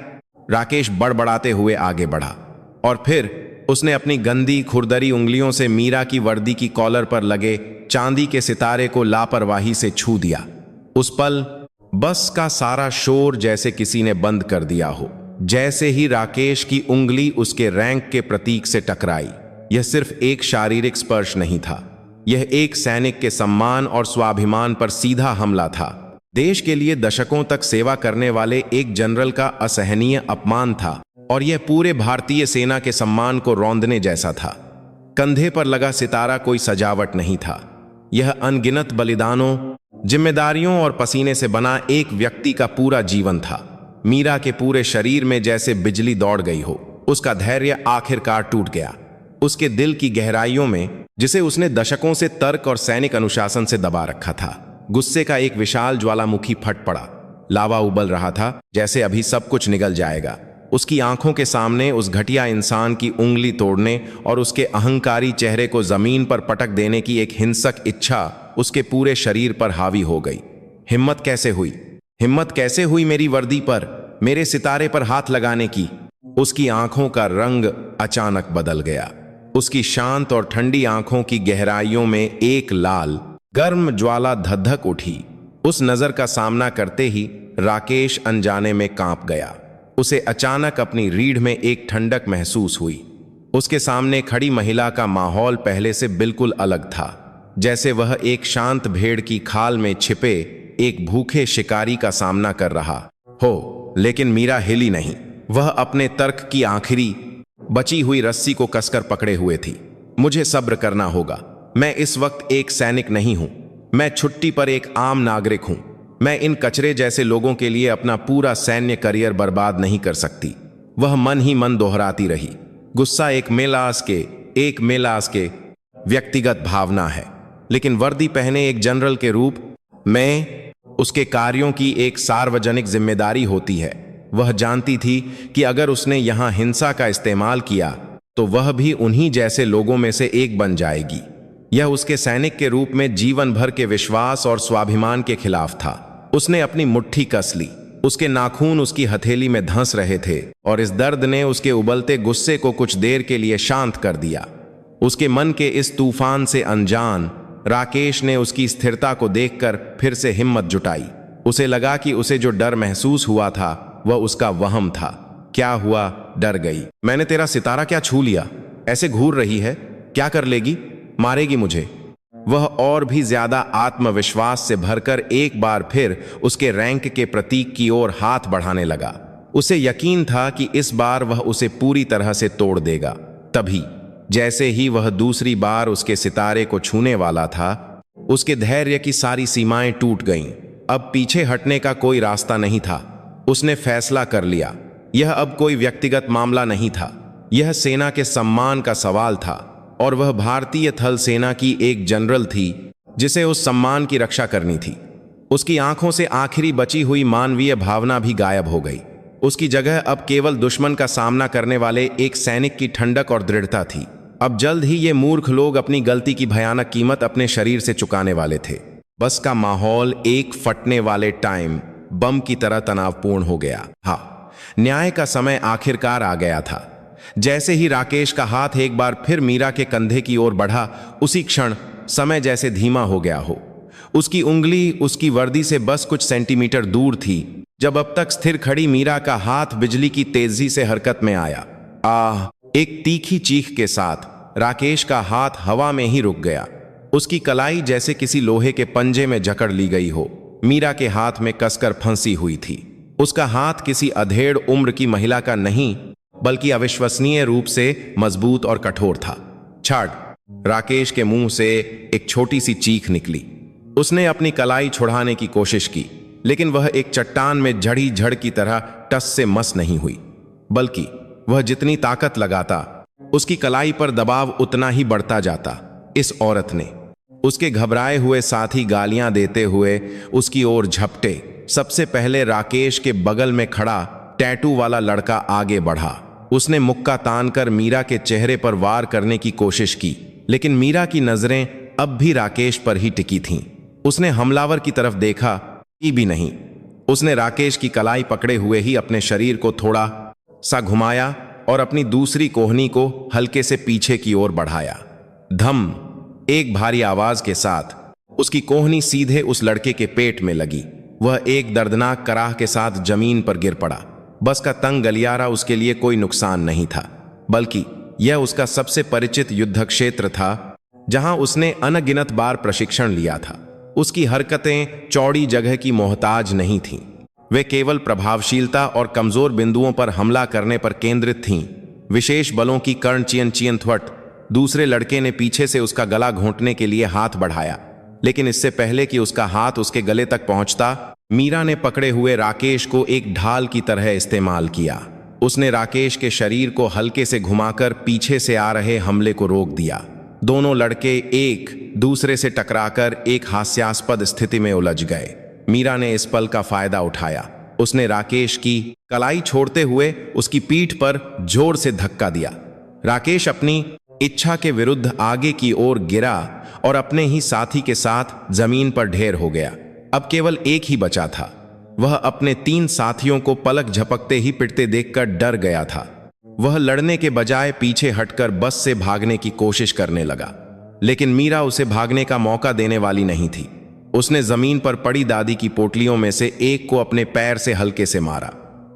राकेश बड़बड़ाते हुए आगे बढ़ा और फिर उसने अपनी गंदी खुरदरी उंगलियों से मीरा की वर्दी की कॉलर पर लगे चांदी के सितारे को लापरवाही से छू दिया। उस पल बस का सारा शोर जैसे किसी ने बंद कर दिया हो। जैसे ही राकेश की उंगली उसके रैंक के प्रतीक से टकराई, यह सिर्फ एक शारीरिक स्पर्श नहीं था, यह एक सैनिक के सम्मान और स्वाभिमान पर सीधा हमला था। देश के लिए दशकों तक सेवा करने वाले एक जनरल का असहनीय अपमान था और यह पूरे भारतीय सेना के सम्मान को रौंदने जैसा था। कंधे पर लगा सितारा कोई सजावट नहीं था, यह अनगिनत बलिदानों, जिम्मेदारियों और पसीने से बना एक व्यक्ति का पूरा जीवन था। मीरा के पूरे शरीर में जैसे बिजली दौड़ गई हो। उसका धैर्य आखिरकार टूट गया। उसके दिल की गहराइयों में, जिसे उसने दशकों से तर्क और सैनिक अनुशासन से दबा रखा था, गुस्से का एक विशाल ज्वालामुखी फट पड़ा। लावा उबल रहा था, जैसे अभी सब कुछ निगल जाएगा। उसकी आंखों के सामने उस घटिया इंसान की उंगली तोड़ने और उसके अहंकारी चेहरे को जमीन पर पटक देने की एक हिंसक इच्छा उसके पूरे शरीर पर हावी हो गई। हिम्मत कैसे हुई मेरी वर्दी पर, मेरे सितारे पर हाथ लगाने की? उसकी आंखों का रंग अचानक बदल गया। उसकी शांत और ठंडी आंखों की गहराइयों में एक लाल गर्म ज्वाला धधक उठी। उस नजर का सामना करते ही राकेश अनजाने में कांप गया। उसे अचानक अपनी रीढ़ में एक ठंडक महसूस हुई। उसके सामने खड़ी महिला का माहौल पहले से बिल्कुल अलग था, जैसे वह एक शांत भेड़ की खाल में छिपे एक भूखे शिकारी का सामना कर रहा हो। लेकिन मीरा हिली नहीं। वह अपने तर्क की आखिरी बची हुई रस्सी को कसकर पकड़े हुए थी। मुझे सब्र करना होगा। मैं इस वक्त एक सैनिक नहीं हूं, मैं छुट्टी पर एक आम नागरिक हूं। मैं इन कचरे जैसे लोगों के लिए अपना पूरा सैन्य करियर बर्बाद नहीं कर सकती। वह मन ही मन दोहराती रही। गुस्सा एक मेलास के व्यक्तिगत भावना है, लेकिन वर्दी पहने एक जनरल के रूप में उसके कार्यों की एक सार्वजनिक जिम्मेदारी होती है। वह जानती थी कि अगर उसने यहां हिंसा का इस्तेमाल किया तो वह भी उन्हीं जैसे लोगों में से एक बन जाएगी। यह उसके सैनिक के रूप में जीवन भर के विश्वास और स्वाभिमान के खिलाफ था। उसने अपनी मुट्ठी कस ली। उसके नाखून उसकी हथेली में धंस रहे थे और इस दर्द ने उसके उबलते गुस्से को कुछ देर के लिए शांत कर दिया। उसके मन के इस तूफान से अनजान राकेश ने उसकी स्थिरता को देखकर फिर से हिम्मत जुटाई। उसे लगा कि उसे जो डर महसूस हुआ था वह उसका वहम था। क्या हुआ? डर गई। मैंने तेरा सितारा क्या छू लिया? ऐसे घूर रही है, क्या कर लेगी? मारेगी मुझे? वह और भी ज्यादा आत्मविश्वास से भरकर एक बार फिर उसके रैंक के प्रतीक की ओर हाथ बढ़ाने लगा। उसे यकीन था कि इस बार वह उसे पूरी तरह से तोड़ देगा। तभी जैसे ही वह दूसरी बार उसके सितारे को छूने वाला था, उसके धैर्य की सारी सीमाएं टूट गईं। अब पीछे हटने का कोई रास्ता नहीं था। उसने फैसला कर लिया। यह अब कोई व्यक्तिगत मामला नहीं था, यह सेना के सम्मान का सवाल था और वह भारतीय थल सेना की एक जनरल थी जिसे उस सम्मान की रक्षा करनी थी। उसकी आंखों से आखिरी बची हुई मानवीय भावना भी गायब हो गई। उसकी जगह अब केवल दुश्मन का सामना करने वाले एक सैनिक की ठंडक और दृढ़ता थी। अब जल्द ही ये मूर्ख लोग अपनी गलती की भयानक कीमत अपने शरीर से चुकाने वाले थे। बस का माहौल एक फटने वाले टाइम बम की तरह तनावपूर्ण हो गया। हाँ, न्याय का समय आखिरकार आ गया था। जैसे ही राकेश का हाथ एक बार फिर मीरा के कंधे की ओर बढ़ा, उसी क्षण समय जैसे धीमा हो गया हो। उसकी उंगली उसकी वर्दी से बस कुछ सेंटीमीटर दूर थी जब अब तक स्थिर खड़ी मीरा का हाथ बिजली की तेजी से हरकत में आया। आह! एक तीखी चीख के साथ राकेश का हाथ हवा में ही रुक गया। उसकी कलाई जैसे किसी लोहे के पंजे में जकड़ ली गई हो, मीरा के हाथ में कसकर फंसी हुई थी। उसका हाथ किसी अधेड़ उम्र की महिला का नहीं, बल्कि अविश्वसनीय रूप से मजबूत और कठोर था। छाड़! राकेश के मुंह से एक छोटी सी चीख निकली। उसने अपनी कलाई छुड़ाने की कोशिश की, लेकिन वह एक चट्टान में जड़ी झड़ की तरह टस से मस नहीं हुई, बल्कि वह जितनी ताकत लगाता, उसकी कलाई पर दबाव उतना ही बढ़ता जाता। इस औरत ने उसके घबराए हुए साथी गालियां देते हुए उसकी ओर झपटे। सबसे पहले राकेश के बगल में खड़ा टैटू वाला लड़का आगे बढ़ा। उसने मुक्का तानकर मीरा के चेहरे पर वार करने की कोशिश की, लेकिन मीरा की नजरें अब भी राकेश पर ही टिकी थीं। उसने हमलावर की तरफ देखा कि भी नहीं। उसने राकेश की कलाई पकड़े हुए ही अपने शरीर को थोड़ा सा घुमाया और अपनी दूसरी कोहनी को हल्के से पीछे की ओर बढ़ाया। धम! एक भारी आवाज के साथ उसकी कोहनी सीधे उस लड़के के पेट में लगी। वह एक दर्दनाक कराह के साथ जमीन पर गिर पड़ा। बस का तंग गलियारा उसके लिए कोई नुकसान नहीं था, बल्कि यह उसका सबसे परिचित युद्ध क्षेत्र था, जहां उसने अनगिनत बार प्रशिक्षण लिया था। उसकी हरकतें चौड़ी जगह की मोहताज नहीं थीं। वे केवल प्रभावशीलता और कमजोर बिंदुओं पर हमला करने पर केंद्रित थीं। विशेष बलों की कर्ण चियन चियन थ्वट। दूसरे लड़के ने पीछे से उसका गला घोंटने के लिए हाथ बढ़ाया, लेकिन इससे पहले कि उसका हाथ उसके गले तक पहुंचता, मीरा ने पकड़े हुए राकेश को एक ढाल की तरह इस्तेमाल किया। उसने राकेश के शरीर को हल्के से घुमाकर पीछे से आ रहे हमले को रोक दिया। दोनों लड़के एक दूसरे से टकराकर एक हास्यास्पद स्थिति में उलझ गए। मीरा ने इस पल का फायदा उठाया। उसने राकेश की कलाई छोड़ते हुए उसकी पीठ पर जोर से धक्का दिया। राकेश अपनी इच्छा के विरुद्ध आगे की ओर गिरा और अपने ही साथी के साथ जमीन पर ढेर हो गया। अब केवल एक ही बचा था। वह अपने 3 साथियों को पलक झपकते ही पिटते देखकर डर गया था। वह लड़ने के बजाय पीछे हटकर बस से भागने की कोशिश करने लगा, लेकिन मीरा उसे भागने का मौका देने वाली नहीं थी। उसने जमीन पर पड़ी दादी की पोटलियों में से एक को अपने पैर से हल्के से मारा।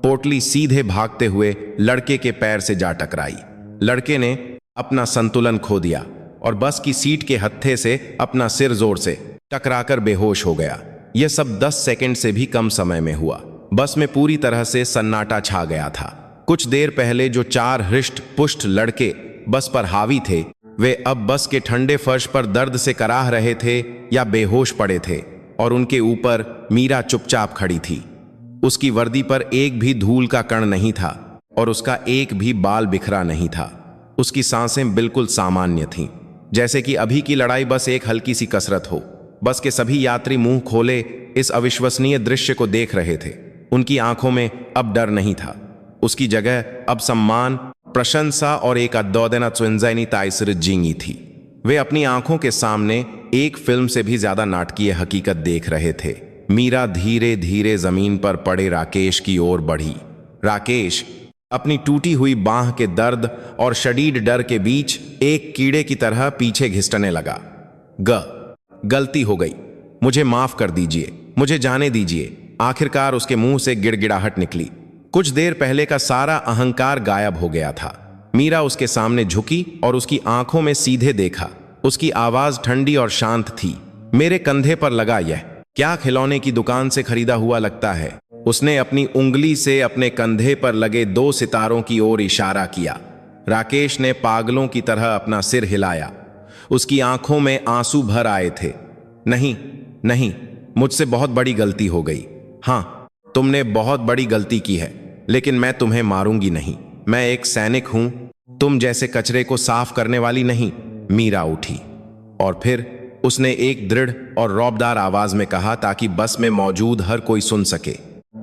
पोटली सीधे भागते हुए लड़के के पैर से जा टकराई। लड़के ने अपना संतुलन खो दिया और बस की सीट के हत्थे से अपना सिर जोर से टकराकर बेहोश हो गया। यह सब 10 सेकंड से भी कम समय में हुआ। बस में पूरी तरह से सन्नाटा छा गया था। कुछ देर पहले जो 4 हृष्ट पुष्ट लड़के बस पर हावी थे, वे अब बस के ठंडे फर्श पर दर्द से कराह रहे थे या बेहोश पड़े थे, और उनके ऊपर मीरा चुपचाप खड़ी थी। उसकी वर्दी पर एक भी धूल का कण नहीं था और उसका एक भी बाल बिखरा नहीं था। उसकी सांसें बिल्कुल सामान्य थीं, जैसे कि अभी की लड़ाई बस एक हल्की सी कसरत हो। बस के सभी यात्री मुंह खोले इस अविश्वसनीय दृश्य को देख रहे थे। उनकी आंखों में अब डर नहीं था। उसकी जगह अब सम्मान, प्रशंसा और एक अद्दौदेना चुनजैनी ताइसर जींगी थी। वे अपनी आंखों के सामने एक फिल्म से भी ज्यादा नाटकीय हकीकत देख रहे थे। मीरा धीरे धीरे जमीन पर पड़े राकेश की ओर बढ़ी। राकेश अपनी टूटी हुई बांह के दर्द और शदीद डर के बीच एक कीड़े की तरह पीछे घिसटने लगा। गलती हो गई, मुझे माफ कर दीजिए, मुझे जाने दीजिए। आखिरकार उसके मुंह से गिड़गिड़ाहट निकली। कुछ देर पहले का सारा अहंकार गायब हो गया था। मीरा उसके सामने झुकी और उसकी आंखों में सीधे देखा। उसकी आवाज ठंडी और शांत थी। मेरे कंधे पर लगा यह क्या खिलौने की दुकान से खरीदा हुआ लगता है। उसने अपनी उंगली से अपने कंधे पर लगे 2 सितारों की ओर इशारा किया। राकेश ने पागलों की तरह अपना सिर हिलाया। उसकी आंखों में आंसू भर आए थे। नहीं नहीं, मुझसे बहुत बड़ी गलती हो गई। हाँ, तुमने बहुत बड़ी गलती की है, लेकिन मैं तुम्हें मारूंगी नहीं। मैं एक सैनिक हूं, तुम जैसे कचरे को साफ करने वाली नहीं। मीरा उठी और फिर उसने एक दृढ़ और रौबदार आवाज में कहा, ताकि बस में मौजूद हर कोई सुन सके,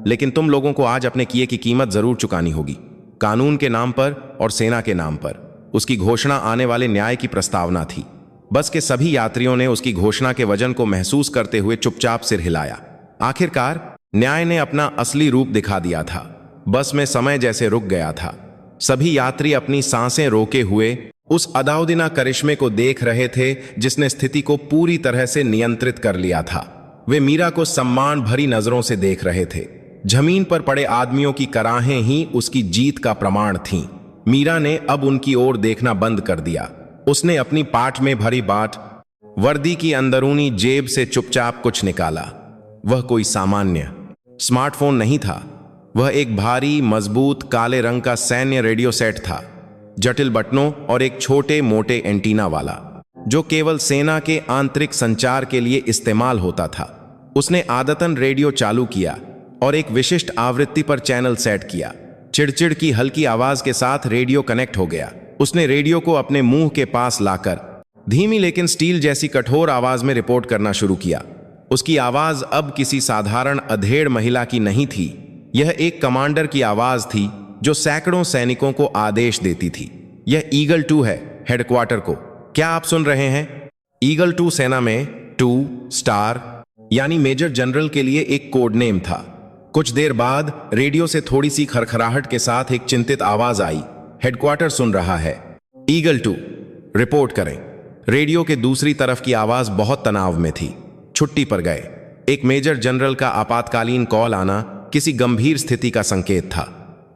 लेकिन तुम लोगों को आज अपने किए की कीमत जरूर चुकानी होगी, कानून के नाम पर और सेना के नाम पर। उसकी घोषणा आने वाले न्याय की प्रस्तावना थी। बस के सभी यात्रियों ने उसकी घोषणा के वजन को महसूस करते हुए चुपचाप सिर हिलाया। आखिरकार न्याय ने अपना असली रूप दिखा दिया था। बस में समय जैसे रुक गया था। सभी यात्री अपनी सांसें रोके हुए उस अदाउद्दीना करिश्मे को देख रहे थे, जिसने स्थिति को पूरी तरह से नियंत्रित कर लिया था। वे मीरा को सम्मान भरी नजरों से देख रहे थे। जमीन पर पड़े आदमियों की कराहें ही उसकी जीत का प्रमाण थीं। मीरा ने अब उनकी ओर देखना बंद कर दिया। उसने अपनी पाठ में भरी बाट वर्दी की अंदरूनी जेब से चुपचाप कुछ निकाला। वह कोई सामान्य स्मार्टफोन नहीं था, वह एक भारी मजबूत काले रंग का सैन्य रेडियो सेट था, जटिल बटनों और एक छोटे मोटे एंटीना वाला, जो केवल सेना के आंतरिक संचार के लिए इस्तेमाल होता था। उसने आदतन रेडियो चालू किया और एक विशिष्ट आवृत्ति पर चैनल सेट किया। चिड़चिड़ की हल्की आवाज के साथ रेडियो कनेक्ट हो गया। उसने रेडियो को अपने मुंह के पास लाकर धीमी लेकिन स्टील जैसी कठोर आवाज में रिपोर्ट करना शुरू किया। उसकी आवाज अब किसी साधारण अधेड़ महिला की नहीं थी। यह एक कमांडर की आवाज थी जो सैकड़ों सैनिकों को आदेश देती थी। यह ईगल 2 है, हेडक्वार्टर को। क्या आप सुन रहे हैं? ईगल 2 सेना में 2 स्टार यानी मेजर जनरल के लिए एक कोड नेम था। कुछ देर बाद रेडियो से थोड़ी सी खरखराहट के साथ एक चिंतित आवाज आई, हेडक्वार्टर सुन रहा है, ईगल 2 रिपोर्ट करें। रेडियो के दूसरी तरफ की आवाज बहुत तनाव में थी। छुट्टी पर गए। एक मेजर जनरल का आपातकालीन कॉल आना किसी गंभीर स्थिति का संकेत था।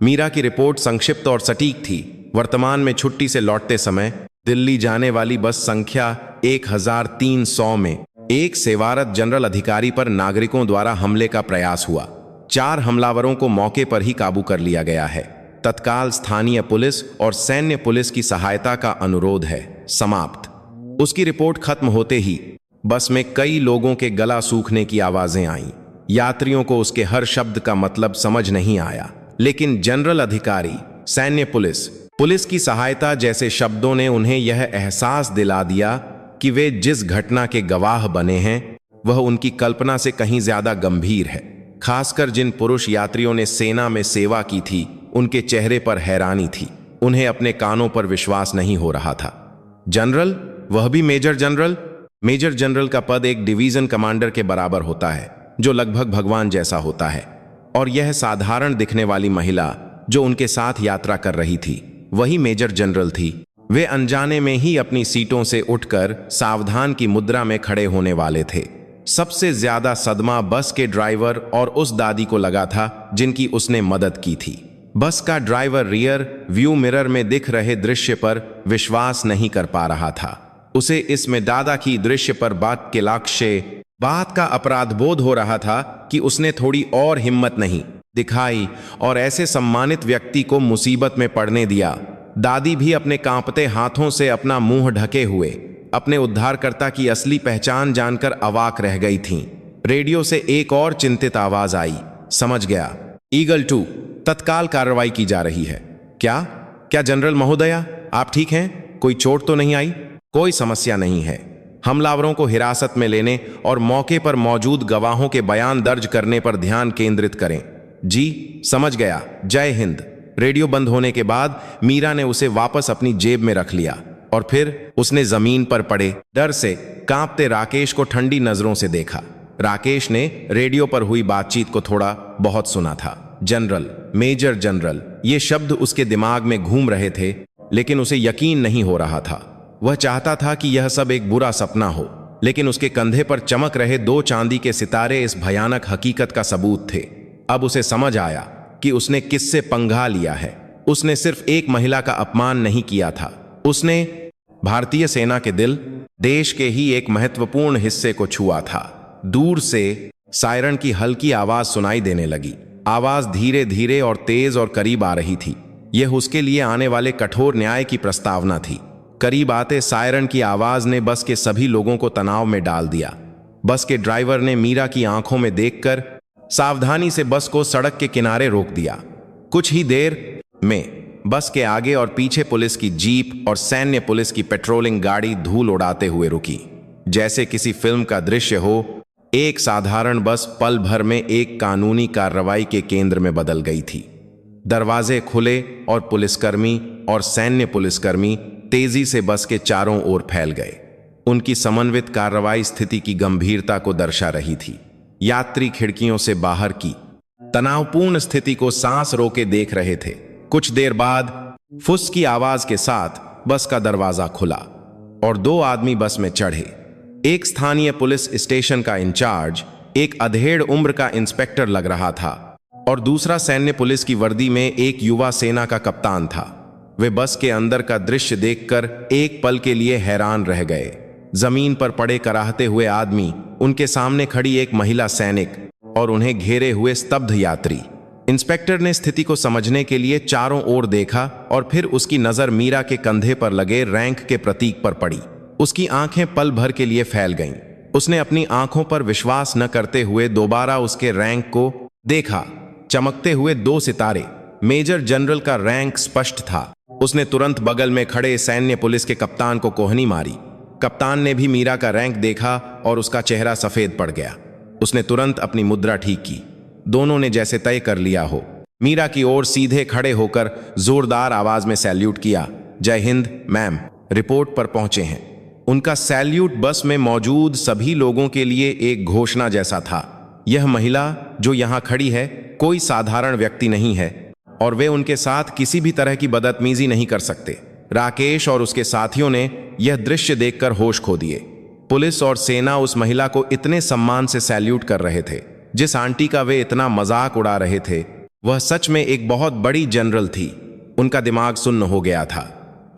मीरा की रिपोर्ट संक्षिप्त और सटीक थी। वर्तमान में छुट्टी से लौटते समय दिल्ली जाने वाली बस संख्या 1300 में एक सेवारत जनरल अधिकारी पर नागरिकों द्वारा हमले का प्रयास हुआ। 4 हमलावरों को मौके पर ही काबू कर लिया गया है। तत्काल स्थानीय पुलिस और सैन्य पुलिस की सहायता का अनुरोध है। समाप्त। उसकी रिपोर्ट खत्म होते ही बस में कई लोगों के गला सूखने की आवाजें आईं। यात्रियों को उसके हर शब्द का मतलब समझ नहीं आया, लेकिन जनरल अधिकारी, सैन्य पुलिस की सहायता जैसे शब्दों ने उन्हें यह एहसास दिला दिया कि वे जिस घटना के गवाह बने हैं वह उनकी कल्पना से कहीं ज्यादा गंभीर है। खासकर जिन पुरुष यात्रियों ने सेना में सेवा की थी, उनके चेहरे पर हैरानी थी। उन्हें अपने कानों पर विश्वास नहीं हो रहा था। जनरल, वह भी मेजर जनरल? मेजर जनरल का पद एक डिवीजन कमांडर के बराबर होता है, जो लगभग भगवान जैसा होता है। और यह साधारण दिखने वाली महिला जो उनके साथ यात्रा कर रही थी, वही मेजर जनरल थी। वे अनजाने में ही अपनी सीटों से उठकर सावधान की मुद्रा में खड़े होने वाले थे। सबसे ज्यादा सदमा बस के ड्राइवर और उस दादी को लगा था जिनकी उसने मदद की थी। बस का ड्राइवर रियर व्यू मिरर में दिख रहे दृश्य पर विश्वास नहीं कर पा रहा था। उसे इसमें दादा की दृश्य पर बात का अपराध बोध हो रहा था कि उसने थोड़ी और हिम्मत नहीं दिखाई और ऐसे सम्मानित व्यक्ति को मुसीबत में पड़ने दिया। दादी भी अपने कांपते हाथों से अपना मुंह ढके हुए अपने उद्धारकर्ता की असली पहचान जानकर अवाक रह गई थीं। रेडियो से एक और चिंतित आवाज आई। समझ गया, ईगल 2, तत्काल कार्रवाई की जा रही है। क्या जनरल महोदया, आप ठीक हैं? कोई चोट तो नहीं आई? कोई समस्या नहीं है। हमलावरों को हिरासत में लेने और मौके पर मौजूद गवाहों के बयान दर्ज करने पर ध्यान केंद्रित करें। जी, समझ गया। जय हिंद। रेडियो बंद होने के बाद मीरा ने उसे वापस अपनी जेब में रख लिया और फिर उसने जमीन पर पड़े डर से कांपते राकेश को ठंडी नजरों से देखा। राकेश ने रेडियो पर हुई बातचीत को थोड़ा बहुत सुना था। जनरल, मेजर जनरल, ये शब्द उसके दिमाग में घूम रहे थे, लेकिन उसे यकीन नहीं हो रहा था। वह चाहता था कि यह सब एक बुरा सपना हो, लेकिन उसके कंधे पर चमक रहे 2 चांदी के सितारे इस भयानक हकीकत का सबूत थे। अब उसे समझ आया कि उसने किससे पंगा लिया है। उसने सिर्फ एक महिला का अपमान नहीं किया था, उसने भारतीय सेना के दिल, देश के ही एक महत्वपूर्ण हिस्से को छुआ था। दूर से सायरन की हल्की आवाज सुनाई देने लगी। आवाज धीरे धीरे और तेज और करीब आ रही थी। यह उसके लिए आने वाले कठोर न्याय की प्रस्तावना थी। करीब आते सायरन की आवाज ने बस के सभी लोगों को तनाव में डाल दिया। बस के ड्राइवर ने मीरा की आंखों में देखकर सावधानी से बस को सड़क के किनारे रोक दिया। कुछ ही देर में बस के आगे और पीछे पुलिस की जीप और सैन्य पुलिस की पेट्रोलिंग गाड़ी धूल उड़ाते हुए रुकी। जैसे किसी फिल्म का दृश्य हो, एक साधारण बस पल भर में एक कानूनी कार्रवाई के केंद्र में बदल गई थी। दरवाजे खुले और पुलिसकर्मी और सैन्य पुलिसकर्मी तेजी से बस के चारों ओर फैल गए। उनकी समन्वित कार्रवाई स्थिति की गंभीरता को दर्शा रही थी। यात्री खिड़कियों से बाहर की तनावपूर्ण स्थिति को सांस रोके देख रहे थे। कुछ देर बाद फुस की आवाज के साथ बस का दरवाजा खुला और 2 आदमी बस में चढ़े। एक स्थानीय पुलिस स्टेशन का इंचार्ज, एक अधेड़ उम्र का इंस्पेक्टर लग रहा था, और दूसरा सैन्य पुलिस की वर्दी में एक युवा सेना का कप्तान था। वे बस के अंदर का दृश्य देखकर एक पल के लिए हैरान रह गए। जमीन पर पड़े कराहते हुए आदमी, उनके सामने खड़ी एक महिला सैनिक और उन्हें घेरे हुए स्तब्ध यात्री। इंस्पेक्टर ने स्थिति को समझने के लिए चारों ओर देखा और फिर उसकी नजर मीरा के कंधे पर लगे रैंक के प्रतीक पर पड़ी। उसकी आंखें पल भर के लिए फैल गईं। उसने अपनी आंखों पर विश्वास न करते हुए दोबारा उसके रैंक को देखा। चमकते हुए 2 सितारे, मेजर जनरल का रैंक स्पष्ट था। उसने तुरंत बगल में खड़े सैन्य पुलिस के कप्तान को कोहनी मारी। कप्तान ने भी मीरा का रैंक देखा और उसका चेहरा सफेद पड़ गया। उसने तुरंत अपनी मुद्रा ठीक की। दोनों ने जैसे तय कर लिया हो, मीरा की ओर सीधे खड़े होकर जोरदार आवाज में सैल्यूट किया। जय हिंद मैम, रिपोर्ट पर पहुंचे हैं। उनका सैल्यूट बस में मौजूद सभी लोगों के लिए एक घोषणा जैसा था। यह महिला जो यहां खड़ी है कोई साधारण व्यक्ति नहीं है और वे उनके साथ किसी भी तरह की बदतमीजी नहीं कर सकते। राकेश और उसके साथियों ने यह दृश्य देखकर होश खो दिए। पुलिस और सेना उस महिला को इतने सम्मान से सैल्यूट कर रहे थे। जिस आंटी का वे इतना मजाक उड़ा रहे थे वह सच में एक बहुत बड़ी जनरल थी। उनका दिमाग सुन्न हो गया था।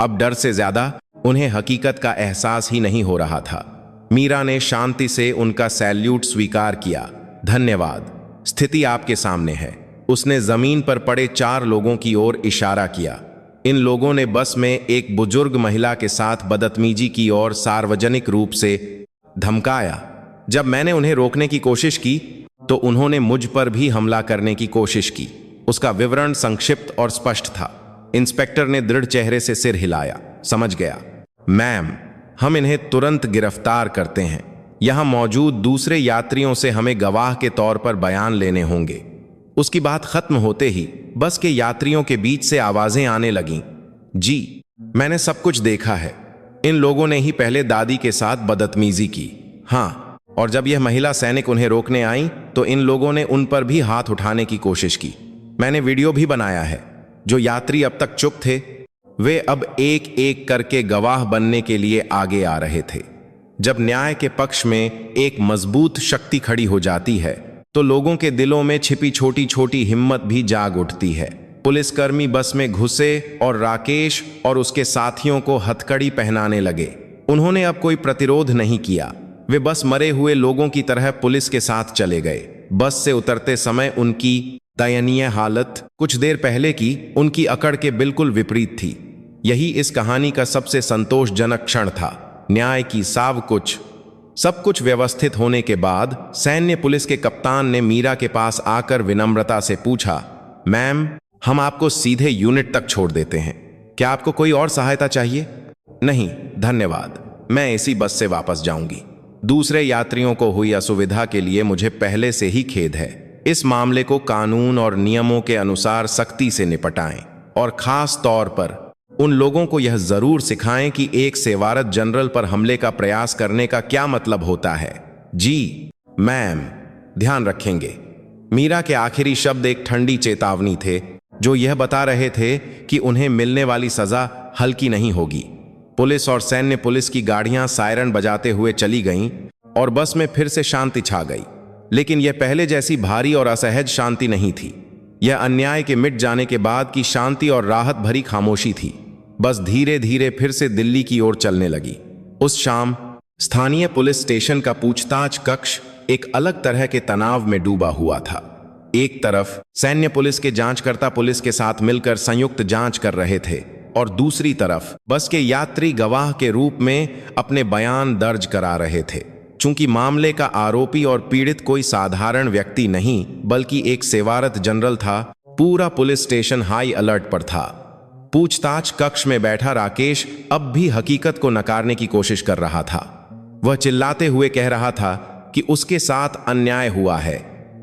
अब डर से ज्यादा उन्हें हकीकत का एहसास ही नहीं हो रहा था। मीरा ने शांति से उनका सैल्यूट स्वीकार किया। धन्यवाद, स्थिति आपके सामने है। उसने जमीन पर पड़े 4 लोगों की ओर इशारा किया। इन लोगों ने बस में एक बुजुर्ग महिला के साथ बदतमीजी की और सार्वजनिक रूप से धमकाया। जब मैंने उन्हें रोकने की कोशिश की तो उन्होंने मुझ पर भी हमला करने की कोशिश की। उसका विवरण संक्षिप्त और स्पष्ट था। इंस्पेक्टर ने दृढ़ चेहरे से सिर हिलाया। समझ गया मैम, हम इन्हें तुरंत गिरफ्तार करते हैं। यहां मौजूद दूसरे यात्रियों से हमें गवाह के तौर पर बयान लेने होंगे। उसकी बात खत्म होते ही बस के यात्रियों के बीच से आवाजें आने लगीं। जी, मैंने सब कुछ देखा है। इन लोगों ने ही पहले दादी के साथ बदतमीजी की। हाँ, और जब यह महिला सैनिक उन्हें रोकने आई तो इन लोगों ने उन पर भी हाथ उठाने की कोशिश की। मैंने वीडियो भी बनाया है। जो यात्री अब तक चुप थे वे अब एक एक करके गवाह बनने के लिए आगे आ रहे थे। जब न्याय के पक्ष में एक मजबूत शक्ति खड़ी हो जाती है तो लोगों के दिलों में छिपी छोटी छोटी हिम्मत भी जाग उठती है। पुलिसकर्मी बस में घुसे और राकेश और उसके साथियों को हथकड़ी पहनाने लगे। उन्होंने अब कोई प्रतिरोध नहीं किया। वे बस मरे हुए लोगों की तरह पुलिस के साथ चले गए। बस से उतरते समय उनकी दयनीय हालत कुछ देर पहले की उनकी अकड़ के बिल्कुल विपरीत थी। यही इस कहानी का सबसे संतोषजनक क्षण था। न्याय की सब कुछ व्यवस्थित होने के बाद सैन्य पुलिस के कप्तान ने मीरा के पास आकर विनम्रता से पूछा, मैम, हम आपको सीधे यूनिट तक छोड़ देते हैं। क्या आपको कोई और सहायता चाहिए? नहीं धन्यवाद, मैं इसी बस से वापस जाऊंगी। दूसरे यात्रियों को हुई असुविधा के लिए मुझे पहले से ही खेद है। इस मामले को कानून और नियमों के अनुसार सख्ती से निपटाएं और खास तौर पर उन लोगों को यह जरूर सिखाएं कि एक सेवारत जनरल पर हमले का प्रयास करने का क्या मतलब होता है। जी मैम, ध्यान रखेंगे। मीरा के आखिरी शब्द एक ठंडी चेतावनी थे जो यह बता रहे थे कि उन्हें मिलने वाली सजा हल्की नहीं होगी। पुलिस और सैन्य पुलिस की गाड़ियां सायरन बजाते हुए चली गईं और बस में फिर से शांति छा गई। लेकिन यह पहले जैसी भारी और असहज शांति नहीं थी। यह अन्याय के मिट जाने के बाद की शांति और राहत भरी खामोशी थी। बस धीरे धीरे फिर से दिल्ली की ओर चलने लगी। उस शाम स्थानीय पुलिस स्टेशन का पूछताछ कक्ष एक अलग तरह के तनाव में डूबा हुआ था। एक तरफ सैन्य पुलिस के जांचकर्ता पुलिस के साथ मिलकर संयुक्त जांच कर रहे थे और दूसरी तरफ बस के यात्री गवाह के रूप में अपने बयान दर्ज करा रहे थे। चूंकि मामले का आरोपी और पीड़ित कोई साधारण व्यक्ति नहीं बल्कि एक सेवारत जनरल था, पूरा पुलिस स्टेशन हाई अलर्ट पर था। पूछताछ कक्ष में बैठा राकेश अब भी हकीकत को नकारने की कोशिश कर रहा था। वह चिल्लाते हुए कह रहा था कि उसके साथ अन्याय हुआ है।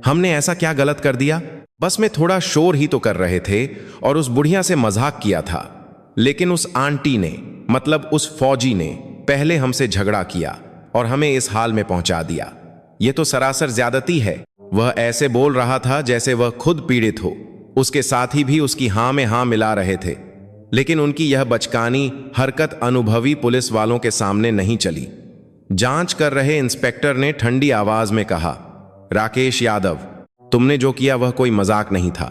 हमने ऐसा क्या गलत कर दिया? बस में थोड़ा शोर ही तो कर रहे थे और उस बुढ़िया से मजाक किया था, लेकिन उस आंटी ने, मतलब उस फौजी ने पहले हमसे झगड़ा किया और हमें इस हाल में पहुंचा दिया। यह तो सरासर ज्यादती है। वह ऐसे बोल रहा था जैसे वह खुद पीड़ित हो। उसके साथी भी उसकी हां में हां मिला रहे थे, लेकिन उनकी यह बचकानी हरकत अनुभवी पुलिस वालों के सामने नहीं चली। जांच कर रहे इंस्पेक्टर ने ठंडी आवाज में कहा, राकेश यादव, तुमने जो किया वह कोई मजाक नहीं था।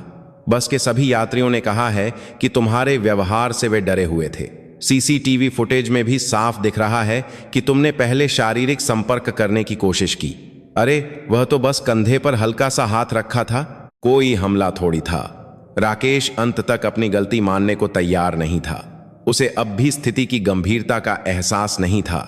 बस के सभी यात्रियों ने कहा है कि तुम्हारे व्यवहार से वे डरे हुए थे। सीसीटीवी फुटेज में भी साफ दिख रहा है कि तुमने पहले शारीरिक संपर्क करने की कोशिश की। अरे वह तो बस कंधे पर हल्का सा हाथ रखा था, कोई हमला थोड़ी था। राकेश अंत तक अपनी गलती मानने को तैयार नहीं था। उसे अब भी स्थिति की गंभीरता का एहसास नहीं था।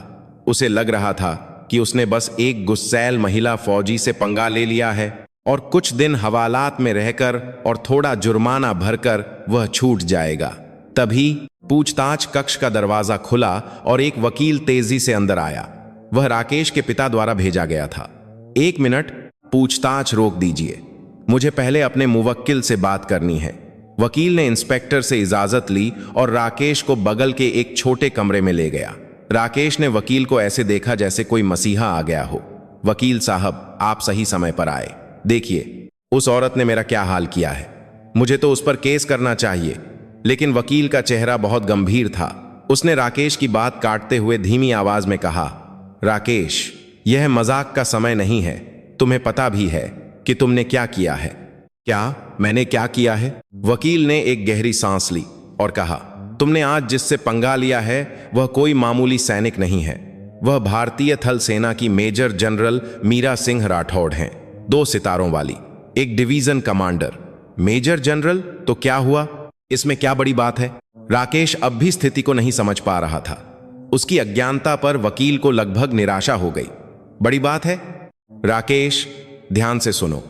उसे लग रहा था कि उसने बस एक गुस्सैल महिला फौजी से पंगा ले लिया है और कुछ दिन हवालात में रहकर और थोड़ा जुर्माना भरकर वह छूट जाएगा। तभी पूछताछ कक्ष का दरवाजा खुला और एक वकील तेजी से अंदर आया। वह राकेश के पिता द्वारा भेजा गया था। 1 मिनट, पूछताछ रोक दीजिए, मुझे पहले अपने मुवक्किल से बात करनी है। वकील ने इंस्पेक्टर से इजाजत ली और राकेश को बगल के एक छोटे कमरे में ले गया। राकेश ने वकील को ऐसे देखा जैसे कोई मसीहा आ गया हो। वकील साहब, आप सही समय पर आए। देखिए, उस औरत ने मेरा क्या हाल किया है। मुझे तो उस पर केस करना चाहिए। लेकिन वकील का चेहरा बहुत गंभीर था। उसने राकेश की बात काटते हुए धीमी आवाज में कहा, राकेश, यह मजाक का समय नहीं है। तुम्हें पता भी है कि तुमने क्या किया है। क्या मैंने क्या किया है? वकील ने एक गहरी सांस ली और कहा, तुमने आज जिससे पंगा लिया है वह कोई मामूली सैनिक नहीं है। वह भारतीय थल सेना की मेजर जनरल मीरा सिंह राठौड़ हैं, 2 सितारों वाली, एक डिवीजन कमांडर। Major general? तो क्या हुआ? इसमें क्या बड़ी बात है? राकेश अब भी स्थिति को नहीं समझ पा रहा था। उसकी अज्ञानता पर वकील को लगभग निराशा हो गई। बड़ी बात है? राकेश, ध्यान से सुनो।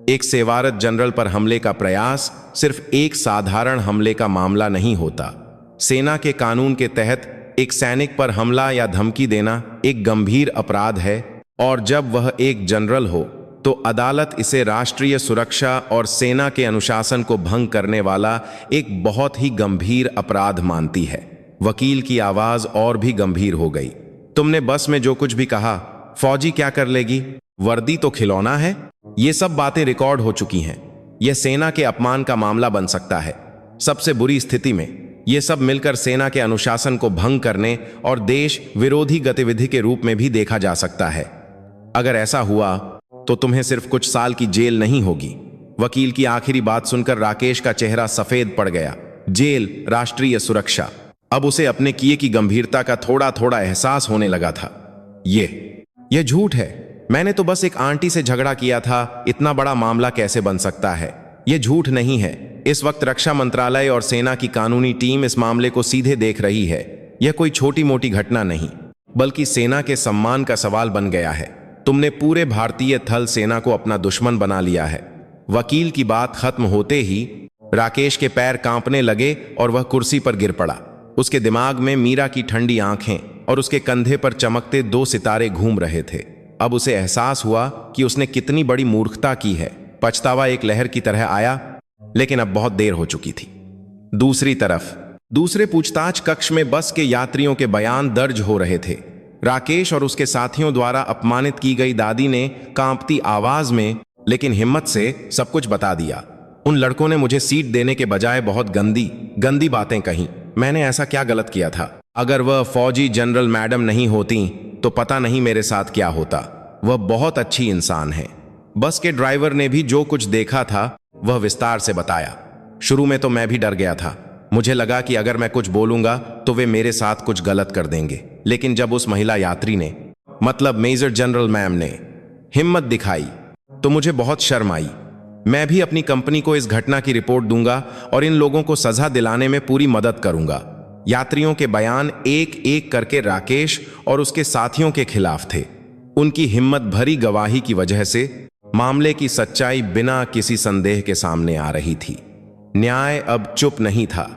एक सेवारत जनरल पर हमले का प्रयास सिर्फ एक साधारण हमले का मामला नहीं होता। सेना के कानून के तहत एक सैनिक पर हमला या धमकी देना एक गंभीर अपराध है, और जब वह एक जनरल हो तो अदालत इसे राष्ट्रीय सुरक्षा और सेना के अनुशासन को भंग करने वाला एक बहुत ही गंभीर अपराध मानती है। वकील की आवाज और भी गंभीर हो गई। तुमने बस में जो कुछ भी कहा, फौजी क्या कर लेगी? वर्दी तो खिलौना है। ये सब बातें रिकॉर्ड हो चुकी हैं। यह सेना के अपमान का मामला बन सकता है। सबसे बुरी स्थिति में ये सब मिलकर सेना के अनुशासन को भंग करने और देश विरोधी गतिविधि के रूप में भी देखा जा सकता है। अगर ऐसा हुआ तो तुम्हें सिर्फ कुछ साल की जेल नहीं होगी। वकील की आखिरी बात सुनकर राकेश का चेहरा सफेद पड़ गया। जेल, राष्ट्रीय सुरक्षा। अब उसे अपने किए की गंभीरता का थोड़ा थोड़ा एहसास होने लगा था। यह झूठ है। मैंने तो बस एक आंटी से झगड़ा किया था। इतना बड़ा मामला कैसे बन सकता है? यह झूठ नहीं है। इस वक्त रक्षा मंत्रालय और सेना की कानूनी टीम इस मामले को सीधे देख रही है। यह कोई छोटी मोटी घटना नहीं, बल्कि सेना के सम्मान का सवाल बन गया है। तुमने पूरे भारतीय थल सेना को अपना दुश्मन बना लिया है। वकील की बात खत्म होते ही राकेश के पैर कांपने लगे और वह कुर्सी पर गिर पड़ा। उसके दिमाग में मीरा की ठंडी आंखें और उसके कंधे पर चमकते 2 सितारे घूम रहे थे। अब उसे एहसास हुआ कि उसने कितनी बड़ी मूर्खता की है। पछतावा एक लहर की तरह आया, लेकिन अब बहुत देर हो चुकी थी। दूसरी तरफ दूसरे पूछताछ कक्ष में बस के यात्रियों के बयान दर्ज हो रहे थे। राकेश और उसके साथियों द्वारा अपमानित की गई दादी ने कांपती आवाज में लेकिन हिम्मत से सब कुछ बता दिया। उन लड़कों ने मुझे सीट देने के बजाय बहुत गंदी बातें कहीं। मैंने ऐसा क्या गलत किया था? अगर वह फौजी जनरल मैडम नहीं होती तो पता नहीं मेरे साथ क्या होता। वह बहुत अच्छी इंसान है। बस के ड्राइवर ने भी जो कुछ देखा था वह विस्तार से बताया। शुरू में तो मैं भी डर गया था। मुझे लगा कि अगर मैं कुछ बोलूंगा तो वे मेरे साथ कुछ गलत कर देंगे। लेकिन जब उस महिला यात्री ने, मतलब मेजर जनरल मैम ने, हिम्मत दिखाई तो मुझे बहुत शर्म आई। मैं भी अपनी कंपनी को इस घटना की रिपोर्ट दूंगा और इन लोगों को सजा दिलाने में पूरी मदद करूंगा। यात्रियों के बयान एक एक करके राकेश और उसके साथियों के खिलाफ थे। उनकी हिम्मत भरी गवाही की वजह से मामले की सच्चाई बिना किसी संदेह के सामने आ रही थी। न्याय अब चुप नहीं था।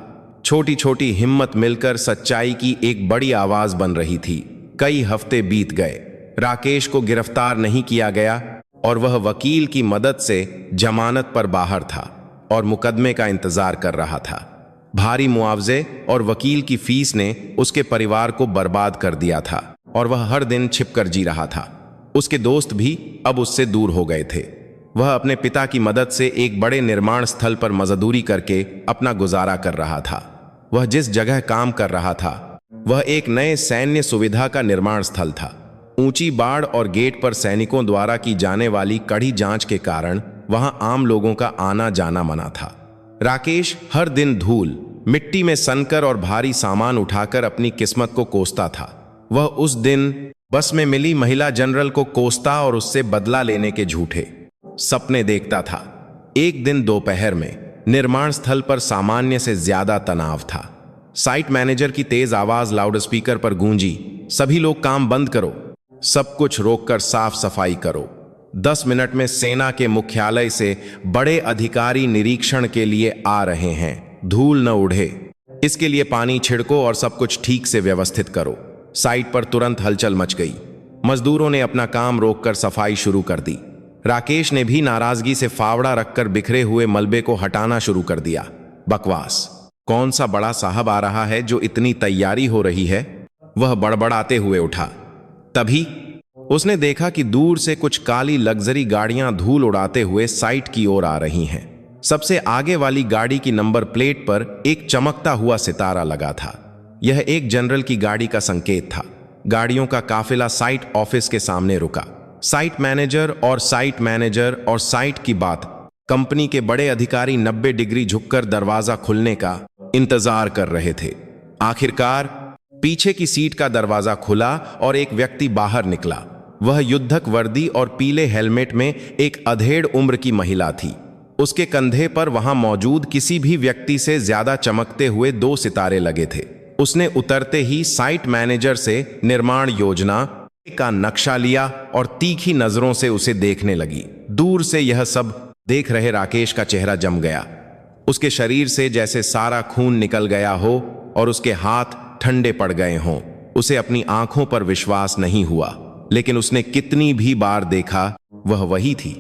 छोटी छोटी हिम्मत मिलकर सच्चाई की एक बड़ी आवाज बन रही थी। कई हफ्ते बीत गए। राकेश को गिरफ्तार नहीं किया गया और वह वकील की मदद से जमानत पर बाहर था और मुकदमे का इंतजार कर रहा था। भारी मुआवजे और वकील की फीस ने उसके परिवार को बर्बाद कर दिया था और वह हर दिन छिपकर जी रहा था। उसके दोस्त भी अब उससे दूर हो गए थे। वह अपने पिता की मदद से एक बड़े निर्माण स्थल पर मजदूरी करके अपना गुजारा कर रहा था। वह जिस जगह काम कर रहा था वह एक नए सैन्य सुविधा का निर्माण स्थल था। ऊंची बाड़ और गेट पर सैनिकों द्वारा की जाने वाली कड़ी जांच के कारण वहां आम लोगों का आना जाना मना था। राकेश हर दिन धूल, मिट्टी में सनकर और भारी सामान उठाकर अपनी किस्मत को कोसता था। वह उस दिन बस में मिली महिला जनरल को कोसता और उससे बदला लेने के झूठे सपने देखता था। एक दिन दोपहर में निर्माण स्थल पर सामान्य से ज्यादा तनाव था। साइट मैनेजर की तेज आवाज लाउडस्पीकर पर गूंजी, सभी लोग काम बंद करो, सब कुछ रोककर साफ सफाई करो। 10 मिनट में सेना के मुख्यालय से बड़े अधिकारी निरीक्षण के लिए आ रहे हैं, धूल न उड़े, इसके लिए पानी छिड़को और सब कुछ ठीक से व्यवस्थित करो। साइट पर तुरंत हलचल मच गई। मजदूरों ने अपना काम रोककर सफाई शुरू कर दी। राकेश ने भी नाराजगी से फावड़ा रखकर बिखरे हुए मलबे को हटाना शुरू कर दिया। बकवास, कौन सा बड़ा साहब आ रहा है जो इतनी तैयारी हो रही है, वह बड़बड़ाते हुए उठा। तभी उसने देखा कि दूर से कुछ काली लग्जरी गाड़ियां धूल उड़ाते हुए साइट की ओर आ रही हैं। सबसे आगे वाली गाड़ी की नंबर प्लेट पर एक चमकता हुआ सितारा लगा था। यह एक जनरल की गाड़ी का संकेत था। गाड़ियों का काफिला साइट ऑफिस के सामने रुका। साइट मैनेजर और साइट की बात, कंपनी के बड़े अधिकारी 90 डिग्री झुककर दरवाजा खुलने का इंतजार कर रहे थे। आखिरकार पीछे की सीट का दरवाजा खुला और एक व्यक्ति बाहर निकला। वह युद्धक वर्दी और पीले हेलमेट में एक अधेड़ उम्र की महिला थी। उसके कंधे पर वहां मौजूद किसी भी व्यक्ति से ज्यादा चमकते हुए 2 सितारे लगे थे। उसने उतरते ही साइट मैनेजर से निर्माण योजना का नक्शा लिया और तीखी नजरों से उसे देखने लगी। दूर से यह सब देख रहे राकेश का चेहरा जम गया। उसके शरीर से जैसे सारा खून निकल गया हो और उसके हाथ ठंडे पड़ गए हों। उसे अपनी आंखों पर विश्वास नहीं हुआ, लेकिन उसने कितनी भी बार देखा, वह वही थी,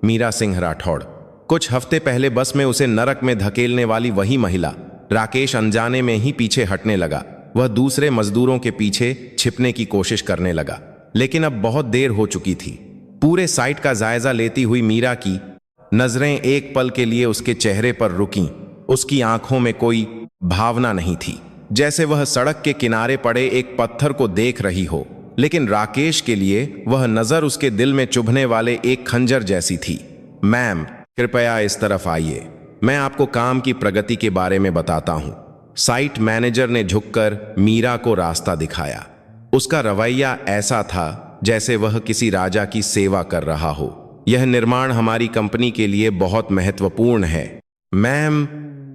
मीरा सिंह राठौड़। कुछ हफ्ते पहले बस में उसे नरक में धकेलने वाली वही महिला। राकेश अनजाने में ही पीछे हटने लगा। वह दूसरे मजदूरों के पीछे छिपने की कोशिश करने लगा, लेकिन अब बहुत देर हो चुकी थी। पूरे साइट का जायजा लेती हुई मीरा की नजरें एक पल के लिए उसके चेहरे पर रुकीं। उसकी आंखों में कोई भावना नहीं थी, जैसे वह सड़क के किनारे पड़े एक पत्थर को देख रही हो। लेकिन राकेश के लिए वह नजर उसके दिल में चुभने वाले एक खंजर जैसी थी। मैम, कृपया इस तरफ आइए, मैं आपको काम की प्रगति के बारे में बताता हूं। साइट मैनेजर ने झुककर मीरा को रास्ता दिखाया। उसका रवैया ऐसा था जैसे वह किसी राजा की सेवा कर रहा हो। यह निर्माण हमारी कंपनी के लिए बहुत महत्वपूर्ण है मैम।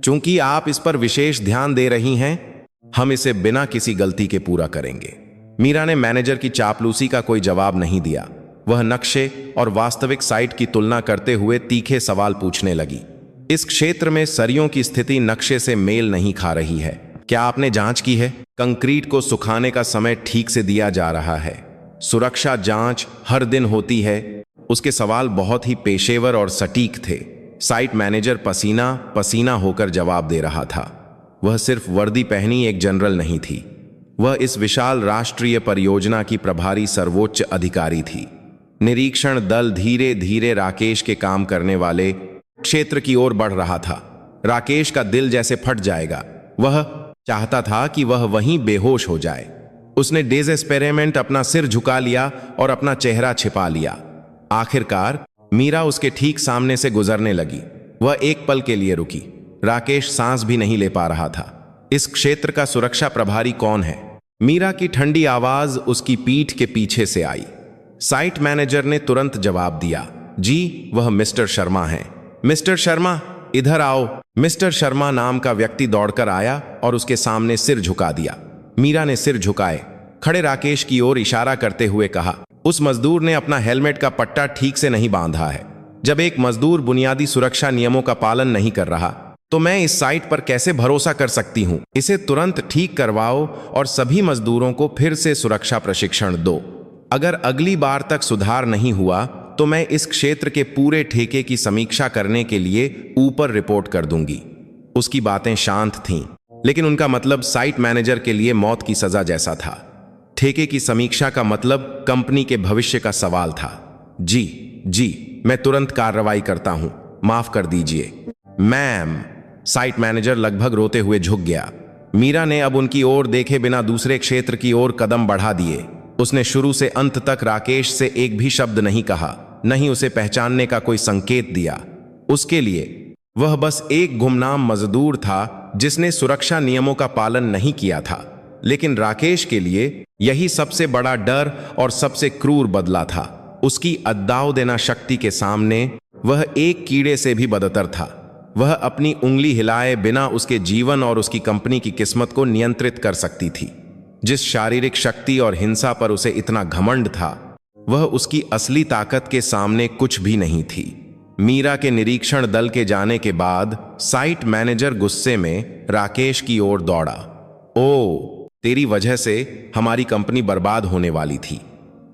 चूंकि आप इस पर विशेष ध्यान दे रही हैं, हम इसे बिना किसी गलती के पूरा करेंगे। मीरा ने मैनेजर की चापलूसी का कोई जवाब नहीं दिया। वह नक्शे और वास्तविक साइट की तुलना करते हुए तीखे सवाल पूछने लगी। इस क्षेत्र में सरियों की स्थिति नक्शे से मेल नहीं खा रही है। क्या आपने जांच की है? कंक्रीट को सुखाने का समय ठीक से दिया जा रहा है? सुरक्षा जांच हर दिन होती है? उसके सवाल बहुत ही पेशेवर और सटीक थे। साइट मैनेजर पसीना पसीना होकर जवाब दे रहा था। वह सिर्फ वर्दी पहनी एक जनरल नहीं थी, वह इस विशाल राष्ट्रीय परियोजना की प्रभारी सर्वोच्च अधिकारी थी। निरीक्षण दल धीरे धीरे राकेश के काम करने वाले क्षेत्र की ओर बढ़ रहा था। राकेश का दिल जैसे फट जाएगा। वह चाहता था कि वह वहीं बेहोश हो जाए। उसने डेज़ेस्पेरेमेंट अपना सिर झुका लिया और अपना चेहरा छिपा लिया। आखिरकार मीरा उसके ठीक सामने से गुजरने लगी। वह एक पल के लिए रुकी। राकेश सांस भी नहीं ले पा रहा था। इस क्षेत्र का सुरक्षा प्रभारी कौन है? मीरा की ठंडी आवाज उसकी पीठ के पीछे से आई। साइट मैनेजर ने तुरंत जवाब दिया, जी, वह मिस्टर शर्मा हैं। मिस्टर शर्मा, इधर आओ। मिस्टर शर्मा नाम का व्यक्ति दौड़कर आया और उसके सामने सिर झुका दिया। मीरा ने सिर झुकाए खड़े राकेश की ओर इशारा करते हुए कहा, उस मजदूर ने अपना हेलमेट का पट्टा ठीक से नहीं बांधा है। जब एक मजदूर बुनियादी सुरक्षा नियमों का पालन नहीं कर रहा, तो मैं इस साइट पर कैसे भरोसा कर सकती हूं? इसे तुरंत ठीक करवाओ और सभी मजदूरों को फिर से सुरक्षा प्रशिक्षण दो। अगर अगली बार तक सुधार नहीं हुआ तो मैं इस क्षेत्र के पूरे ठेके की समीक्षा करने के लिए ऊपर रिपोर्ट कर दूंगी। उसकी बातें शांत थीं, लेकिन उनका मतलब साइट मैनेजर के लिए मौत की सजा जैसा था। ठेके की समीक्षा का मतलब कंपनी के भविष्य का सवाल था। जी, मैं तुरंत कार्रवाई करता हूं, माफ कर दीजिए मैम। साइट मैनेजर लगभग रोते हुए झुक गया। मीरा ने अब उनकी ओर देखे बिना दूसरे क्षेत्र की ओर कदम बढ़ा दिए। उसने शुरू से अंत तक राकेश से एक भी शब्द नहीं कहा, नहीं उसे पहचानने का कोई संकेत दिया। उसके लिए वह बस एक गुमनाम मजदूर था जिसने सुरक्षा नियमों का पालन नहीं किया था। लेकिन राकेश के लिए यही सबसे बड़ा डर और सबसे क्रूर बदला था। उसकी अद्दाव देना शक्ति के सामने वह एक कीड़े से भी बदतर था। वह अपनी उंगली हिलाए बिना उसके जीवन और उसकी कंपनी की किस्मत को नियंत्रित कर सकती थी। जिस शारीरिक शक्ति और हिंसा पर उसे इतना घमंड था, वह उसकी असली ताकत के सामने कुछ भी नहीं थी। मीरा के निरीक्षण दल के जाने के बाद साइट मैनेजर गुस्से में राकेश की ओर दौड़ा। ओ, तेरी वजह से हमारी कंपनी बर्बाद होने वाली थी।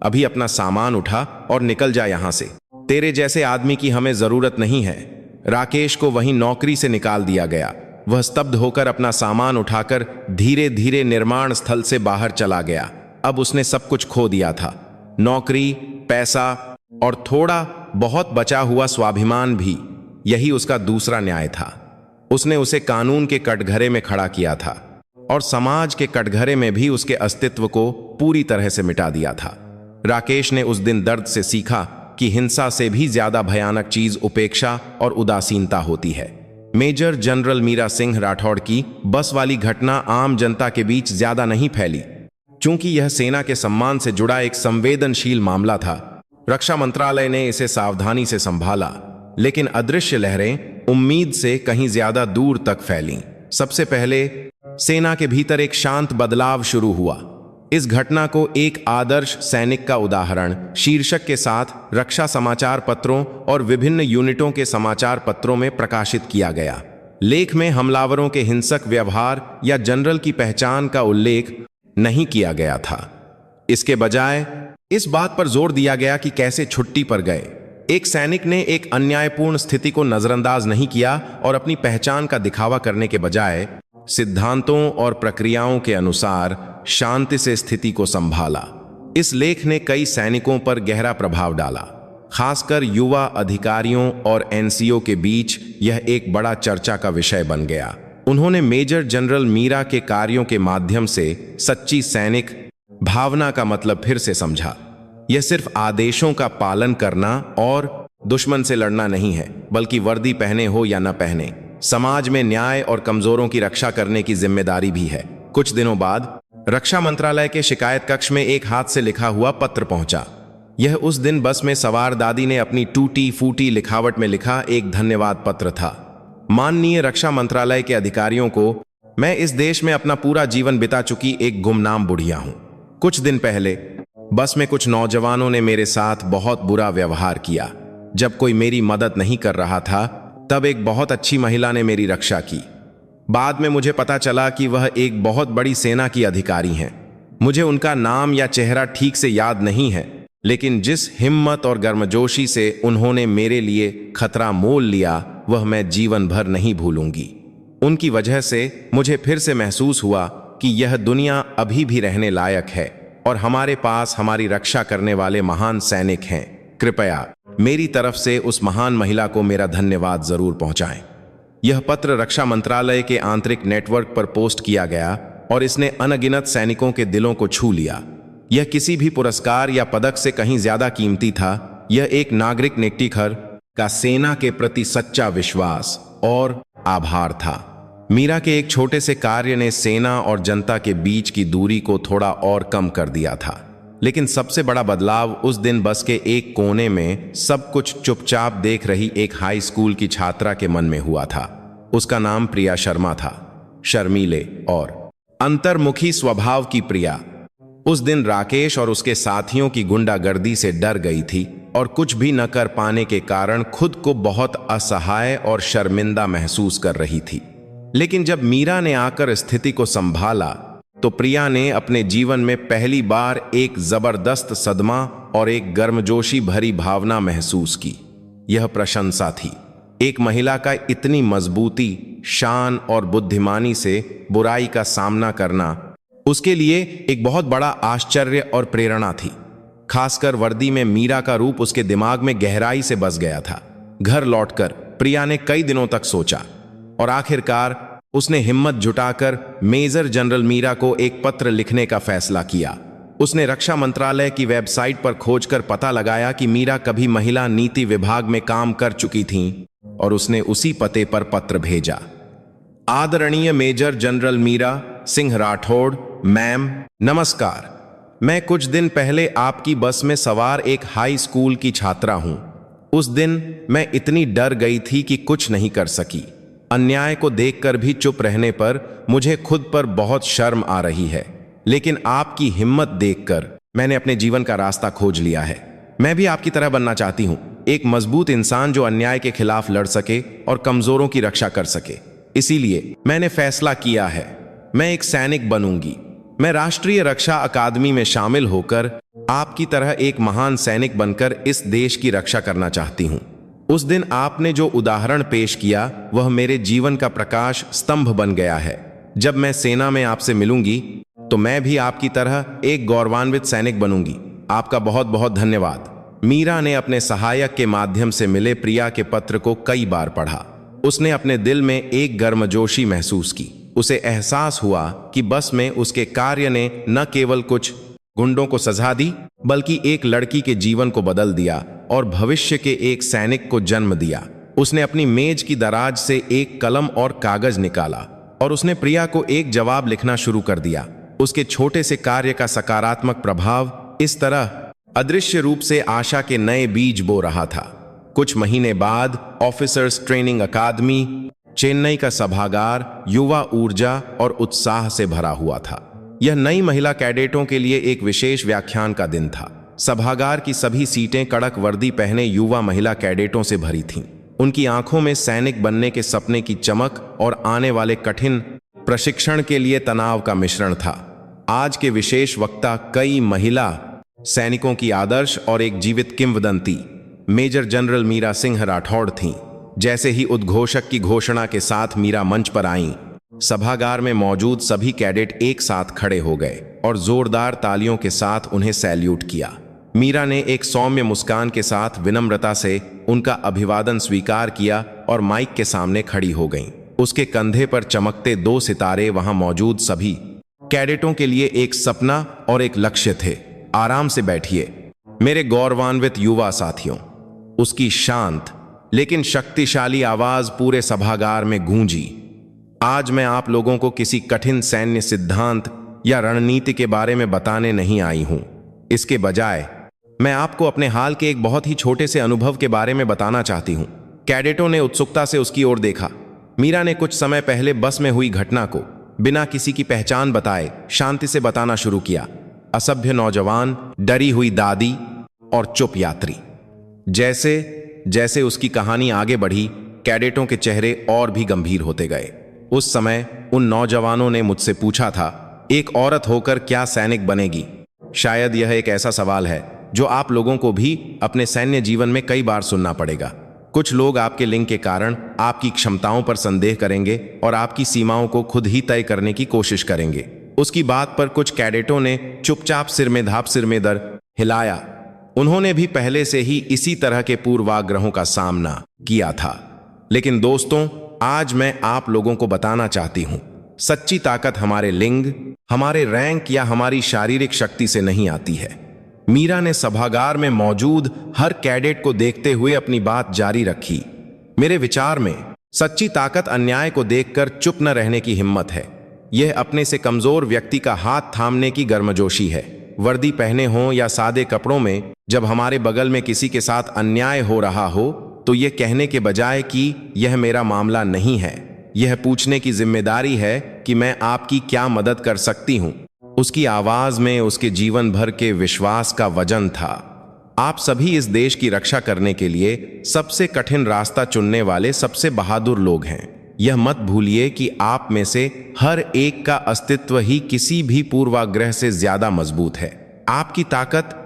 अभी अपना सामान उठा और निकल जा यहां से। तेरे जैसे आदमी की हमें जरूरत नहीं है। राकेश को वहीं नौकरी से निकाल दिया गया। वह स्तब्ध होकर अपना सामान उठाकर धीरे धीरे निर्माण स्थल से बाहर चला गया। अब उसने सब कुछ खो दिया था, नौकरी, पैसा और थोड़ा बहुत बचा हुआ स्वाभिमान भी। यही उसका दूसरा न्याय था। उसने उसे कानून के कटघरे में खड़ा किया था और समाज के कटघरे में भी उसके अस्तित्व को पूरी तरह से मिटा दिया था। राकेश ने उस दिन दर्द से सीखा कि हिंसा से भी ज्यादा भयानक चीज उपेक्षा और उदासीनता होती है। मेजर जनरल मीरा सिंह राठौड़ की बस वाली घटना आम जनता के बीच ज्यादा नहीं फैली, चूंकि यह सेना के सम्मान से जुड़ा एक संवेदनशील मामला था। रक्षा मंत्रालय ने इसे सावधानी से संभाला, लेकिन अदृश्य लहरें उम्मीद से कहीं ज्यादा दूर तक फैलीं। सबसे पहले सेना के भीतर एक शांत बदलाव शुरू हुआ। इस घटना को एक आदर्श सैनिक का उदाहरण शीर्षक के साथ रक्षा समाचार पत्रों और विभिन्न यूनिटों के समाचार पत्रों में प्रकाशित किया गया। लेख में हमलावरों के हिंसक व्यवहार या जनरल की पहचान का उल्लेख नहीं किया गया था। इसके बजाय इस बात पर जोर दिया गया कि कैसे छुट्टी पर गए। एक सैनिक ने एक अन्यायपूर्ण स्थिति को नजरअंदाज नहीं किया और अपनी पहचान का दिखावा करने के बजाय सिद्धांतों और प्रक्रियाओं के अनुसार शांति से स्थिति को संभाला। इस लेख ने कई सैनिकों पर गहरा प्रभाव डाला, खासकर युवा अधिकारियों और एनसीओ के बीच यह एक बड़ा चर्चा का विषय बन गया। उन्होंने मेजर जनरल मीरा के कार्यों के माध्यम से सच्ची सैनिक भावना का मतलब फिर से समझा। यह सिर्फ आदेशों का पालन करना और दुश्मन से लड़ना नहीं है, बल्कि वर्दी पहने हो या न पहने, समाज में न्याय और कमजोरों की रक्षा करने की जिम्मेदारी भी है। कुछ दिनों बाद रक्षा मंत्रालय के शिकायत कक्ष में एक हाथ से लिखा हुआ पत्र पहुंचा। यह उस दिन बस में सवार दादी ने अपनी टूटी फूटी लिखावट में लिखा एक धन्यवाद पत्र था। माननीय रक्षा मंत्रालय के अधिकारियों को, मैं इस देश में अपना पूरा जीवन बिता चुकी एक गुमनाम बुढ़िया हूं। कुछ दिन पहले बस में कुछ नौजवानों ने मेरे साथ बहुत बुरा व्यवहार किया। जब कोई मेरी मदद नहीं कर रहा था, तब एक बहुत अच्छी महिला ने मेरी रक्षा की। बाद में मुझे पता चला कि वह एक बहुत बड़ी सेना की अधिकारी हैं। मुझे उनका नाम या चेहरा ठीक से याद नहीं है, लेकिन जिस हिम्मत और गर्मजोशी से उन्होंने मेरे लिए खतरा मोल लिया, वह मैं जीवन भर नहीं भूलूंगी। उनकी वजह से मुझे फिर से महसूस हुआ कि यह दुनिया अभी भी रहने लायक है और हमारे पास हमारी रक्षा करने वाले महान सैनिक हैं। कृपया मेरी तरफ से उस महान महिला को मेरा धन्यवाद जरूर पहुंचाएं। यह पत्र रक्षा मंत्रालय के आंतरिक नेटवर्क पर पोस्ट किया गया और इसने अनगिनत सैनिकों के दिलों को छू लिया। यह किसी भी पुरस्कार या पदक से कहीं ज्यादा कीमती था। यह एक नागरिक नेटिखर का सेना के प्रति सच्चा विश्वास और आभार था। मीरा के एक छोटे से कार्य ने सेना और जनता के बीच की दूरी को थोड़ा और कम कर दिया था, लेकिन सबसे बड़ा बदलाव उस दिन बस के एक कोने में सब कुछ चुपचाप देख रही एक हाई स्कूल की छात्रा के मन में हुआ था। उसका नाम प्रिया शर्मा था। शर्मीले और अंतर्मुखी स्वभाव की प्रिया उस दिन राकेश और उसके साथियों की गुंडागर्दी से डर गई थी और कुछ भी न कर पाने के कारण खुद को बहुत असहाय और शर्मिंदा महसूस कर रही थी। लेकिन जब मीरा ने आकर स्थिति को संभाला, तो प्रिया ने अपने जीवन में पहली बार एक जबरदस्त सदमा और एक गर्मजोशी भरी भावना महसूस की। यह प्रशंसा थी। एक महिला का इतनी मजबूती, शान और बुद्धिमानी से बुराई का सामना करना उसके लिए एक बहुत बड़ा आश्चर्य और प्रेरणा थी। खासकर वर्दी में मीरा का रूप उसके दिमाग में गहराई से बस गया था। घर लौटकर प्रिया ने कई दिनों तक सोचा और आखिरकार उसने हिम्मत जुटाकर मेजर जनरल मीरा को एक पत्र लिखने का फैसला किया। उसने रक्षा मंत्रालय की वेबसाइट पर खोजकर पता लगाया कि मीरा कभी महिला नीति विभाग में काम कर चुकी थीं और उसने उसी पते पर पत्र भेजा। आदरणीय major general Meera Singh Rathore ma'am, नमस्कार। मैं कुछ दिन पहले आपकी बस में सवार एक हाई स्कूल की छात्रा हूं। उस दिन मैं इतनी डर गई थी कि कुछ नहीं कर सकी। अन्याय को देखकर भी चुप रहने पर मुझे खुद पर बहुत शर्म आ रही है, लेकिन आपकी हिम्मत देखकर मैंने अपने जीवन का रास्ता खोज लिया है। मैं भी आपकी तरह बनना चाहती हूँ, एक मजबूत इंसान जो अन्याय के खिलाफ लड़ सके और कमजोरों की रक्षा कर सके। इसीलिए मैंने फैसला किया है, मैं एक सैनिक बनूंगी। मैं राष्ट्रीय रक्षा अकादमी में शामिल होकर आपकी तरह एक महान सैनिक बनकर इस देश की रक्षा करना चाहती हूं। उस दिन आपने जो उदाहरण पेश किया वह मेरे जीवन का प्रकाश स्तंभ बन गया है। जब मैं सेना में आपसे मिलूंगी तो मैं भी आपकी तरह एक गौरवान्वित सैनिक बनूंगी। आपका बहुत बहुत धन्यवाद। मीरा ने अपने सहायक के माध्यम से मिले प्रिया के पत्र को कई बार पढ़ा। उसने अपने दिल में एक गर्मजोशी महसूस की। उसे एहसास हुआ कि बस में उसके कार्य ने न केवल कुछ गुंडों को सजा दी, बल्कि एक लड़की के जीवन को बदल दिया और भविष्य के एक सैनिक को जन्म दिया। उसने अपनी मेज की दराज से एक कलम और कागज निकाला और उसने प्रिया को एक जवाब लिखना शुरू कर दिया। उसके छोटे से कार्य का सकारात्मक प्रभाव इस तरह अदृश्य रूप से आशा के नए बीज बो रहा था। कुछ महीने बाद ऑफिसर्स ट्रेनिंग अकादमी, चेन्नई का सभागार युवा ऊर्जा और उत्साह से भरा हुआ था। यह नई महिला कैडेटों के लिए एक विशेष व्याख्यान का दिन था। सभागार की सभी सीटें कड़क वर्दी पहने युवा महिला कैडेटों से भरी थीं। उनकी आंखों में सैनिक बनने के सपने की चमक और आने वाले कठिन प्रशिक्षण के लिए तनाव का मिश्रण था। आज के विशेष वक्ता कई महिला सैनिकों की आदर्श और एक जीवित किंवदंती मेजर जनरल मीरा सिंह राठौड़ थीं। जैसे ही उद्घोषक की घोषणा के साथ मीरा मंच पर आईं, सभागार में मौजूद सभी कैडेट एक साथ खड़े हो गए और जोरदार तालियों के साथ उन्हें सैल्यूट किया। मीरा ने एक सौम्य मुस्कान के साथ विनम्रता से उनका अभिवादन स्वीकार किया और माइक के सामने खड़ी हो गईं। उसके कंधे पर चमकते 2 सितारे वहां मौजूद सभी कैडेटों के लिए एक सपना और एक लक्ष्य थे। आराम से बैठिए मेरे गौरवान्वित युवा साथियों। उसकी शांत लेकिन शक्तिशाली आवाज पूरे सभागार में गूंजी। आज मैं आप लोगों को किसी कठिन सैन्य सिद्धांत या रणनीति के बारे में बताने नहीं आई हूं। इसके बजाय मैं आपको अपने हाल के एक बहुत ही छोटे से अनुभव के बारे में बताना चाहती हूं। कैडेटों ने उत्सुकता से उसकी ओर देखा। मीरा ने कुछ समय पहले बस में हुई घटना को बिना किसी की पहचान बताए शांति से बताना शुरू किया। असभ्य नौजवान, डरी हुई दादी और चुप यात्री। जैसे जैसे उसकी कहानी आगे बढ़ी, कैडेटों के चेहरे और भी गंभीर होते गए। उस समय उन नौजवानों ने मुझसे पूछा था, एक औरत होकर क्या सैनिक बनेगी? शायद यह एक ऐसा सवाल है जो आप लोगों को भी अपने सैन्य जीवन में कई बार सुनना पड़ेगा। कुछ लोग आपके लिंग के कारण आपकी क्षमताओं पर संदेह करेंगे और आपकी सीमाओं को खुद ही तय करने की कोशिश करेंगे। उसकी बात पर कुछ कैडेटों ने चुपचाप सिर में दर हिलाया। उन्होंने भी पहले से ही इसी तरह के पूर्वाग्रहों का सामना किया था। लेकिन दोस्तों, आज मैं आप लोगों को बताना चाहती हूं, सच्ची ताकत हमारे लिंग, हमारे रैंक या हमारी शारीरिक शक्ति से नहीं आती है। मीरा ने सभागार में मौजूद हर कैडेट को देखते हुए अपनी बात जारी रखी। मेरे विचार में सच्ची ताकत अन्याय को देखकर चुप न रहने की हिम्मत है। यह अपने से कमजोर व्यक्ति का हाथ थामने की गर्मजोशी है। वर्दी पहने हों या सादे कपड़ों में, जब हमारे बगल में किसी के साथ अन्याय हो रहा हो तो यह कहने के बजाय कि यह मेरा मामला नहीं है, यह पूछने की जिम्मेदारी है कि मैं आपकी क्या मदद कर सकती हूं। उसकी आवाज में उसके जीवन भर के विश्वास का वजन था। आप सभी इस देश की रक्षा करने के लिए सबसे कठिन रास्ता चुनने वाले सबसे बहादुर लोग हैं। यह मत भूलिए कि आप में से हर एक का अस्तित्व ही किसी भी पूर्वाग्रह से ज्यादा मजबूत है। आपकी ताकत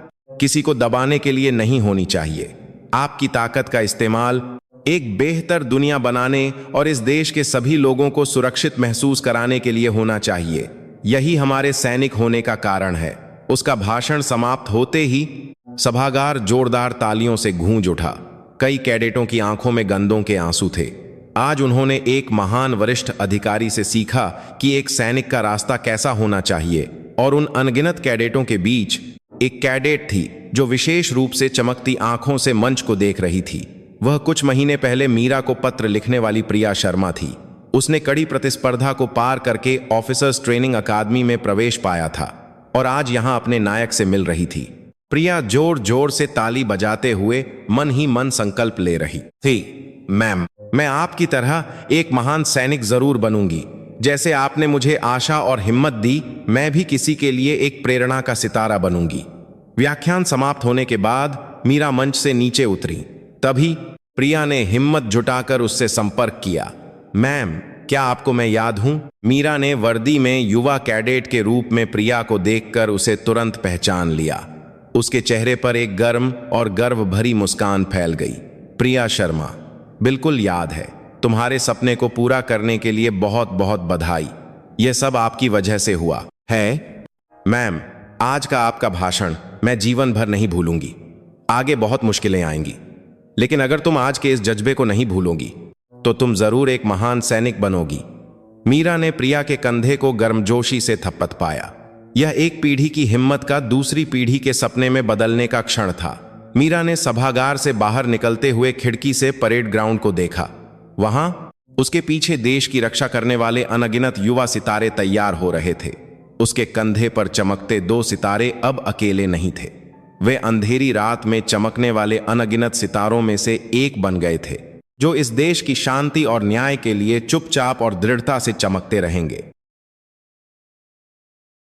किसी को दबाने के लिए नहीं होनी चाहिए। आपकी ताकत का इस्तेमाल एक बेहतर दुनिया बनाने और इस देश के सभी लोगों को सुरक्षित महसूस कराने के लिए होना चाहिए। यही हमारे सैनिक होने का कारण है। उसका भाषण समाप्त होते ही सभागार जोरदार तालियों से गूंज उठा। कई कैडेटों की आंखों में गंदों के आंसू थे। आज उन्होंने एक महान वरिष्ठ अधिकारी से सीखा कि एक सैनिक का रास्ता कैसा होना चाहिए, और उन अनगिनत कैडेटों के बीच एक कैडेट थी जो विशेष रूप से चमकती आंखों से मंच को देख रही थी। वह कुछ महीने पहले मीरा को पत्र लिखने वाली प्रिया शर्मा थी। उसने कड़ी प्रतिस्पर्धा को पार करके ऑफिसर्स ट्रेनिंग अकादमी में प्रवेश पाया था और आज यहां अपने नायक से मिल रही थी। प्रिया जोर जोर से ताली बजाते हुए मन ही मन संकल्प ले रही थी। मैम, मैं आपकी तरह एक महान सैनिक जरूर बनूंगी। जैसे आपने मुझे आशा और हिम्मत दी, मैं भी किसी के लिए एक प्रेरणा का सितारा बनूंगी। व्याख्यान समाप्त होने के बाद मीरा मंच से नीचे उतरी। तभी प्रिया ने हिम्मत जुटाकर उससे संपर्क किया। मैम, क्या आपको मैं याद हूं? मीरा ने वर्दी में युवा कैडेट के रूप में प्रिया को देखकर उसे तुरंत पहचान लिया। उसके चेहरे पर एक गर्म और गर्व भरी मुस्कान फैल गई। प्रिया शर्मा, बिल्कुल याद है। तुम्हारे सपने को पूरा करने के लिए बहुत बहुत बधाई। यह सब आपकी वजह से हुआ है। मैम, आज का आपका भाषण मैं जीवन भर नहीं भूलूंगी। आगे बहुत मुश्किलें आएंगी, लेकिन अगर तुम आज के इस जज्बे को नहीं भूलोगी तो तुम जरूर एक महान सैनिक बनोगी। मीरा ने प्रिया के कंधे को गर्मजोशी से थपथ पाया। यह एक पीढ़ी की हिम्मत का दूसरी पीढ़ी के सपने में बदलने का क्षण था। मीरा ने सभागार से बाहर निकलते हुए खिड़की से परेड ग्राउंड को देखा। वहां उसके पीछे देश की रक्षा करने वाले अनगिनत युवा सितारे तैयार हो रहे थे। उसके कंधे पर चमकते 2 सितारे अब अकेले नहीं थे। वे अंधेरी रात में चमकने वाले अनगिनत सितारों में से एक बन गए थे, जो इस देश की शांति और न्याय के लिए चुपचाप और दृढ़ता से चमकते रहेंगे।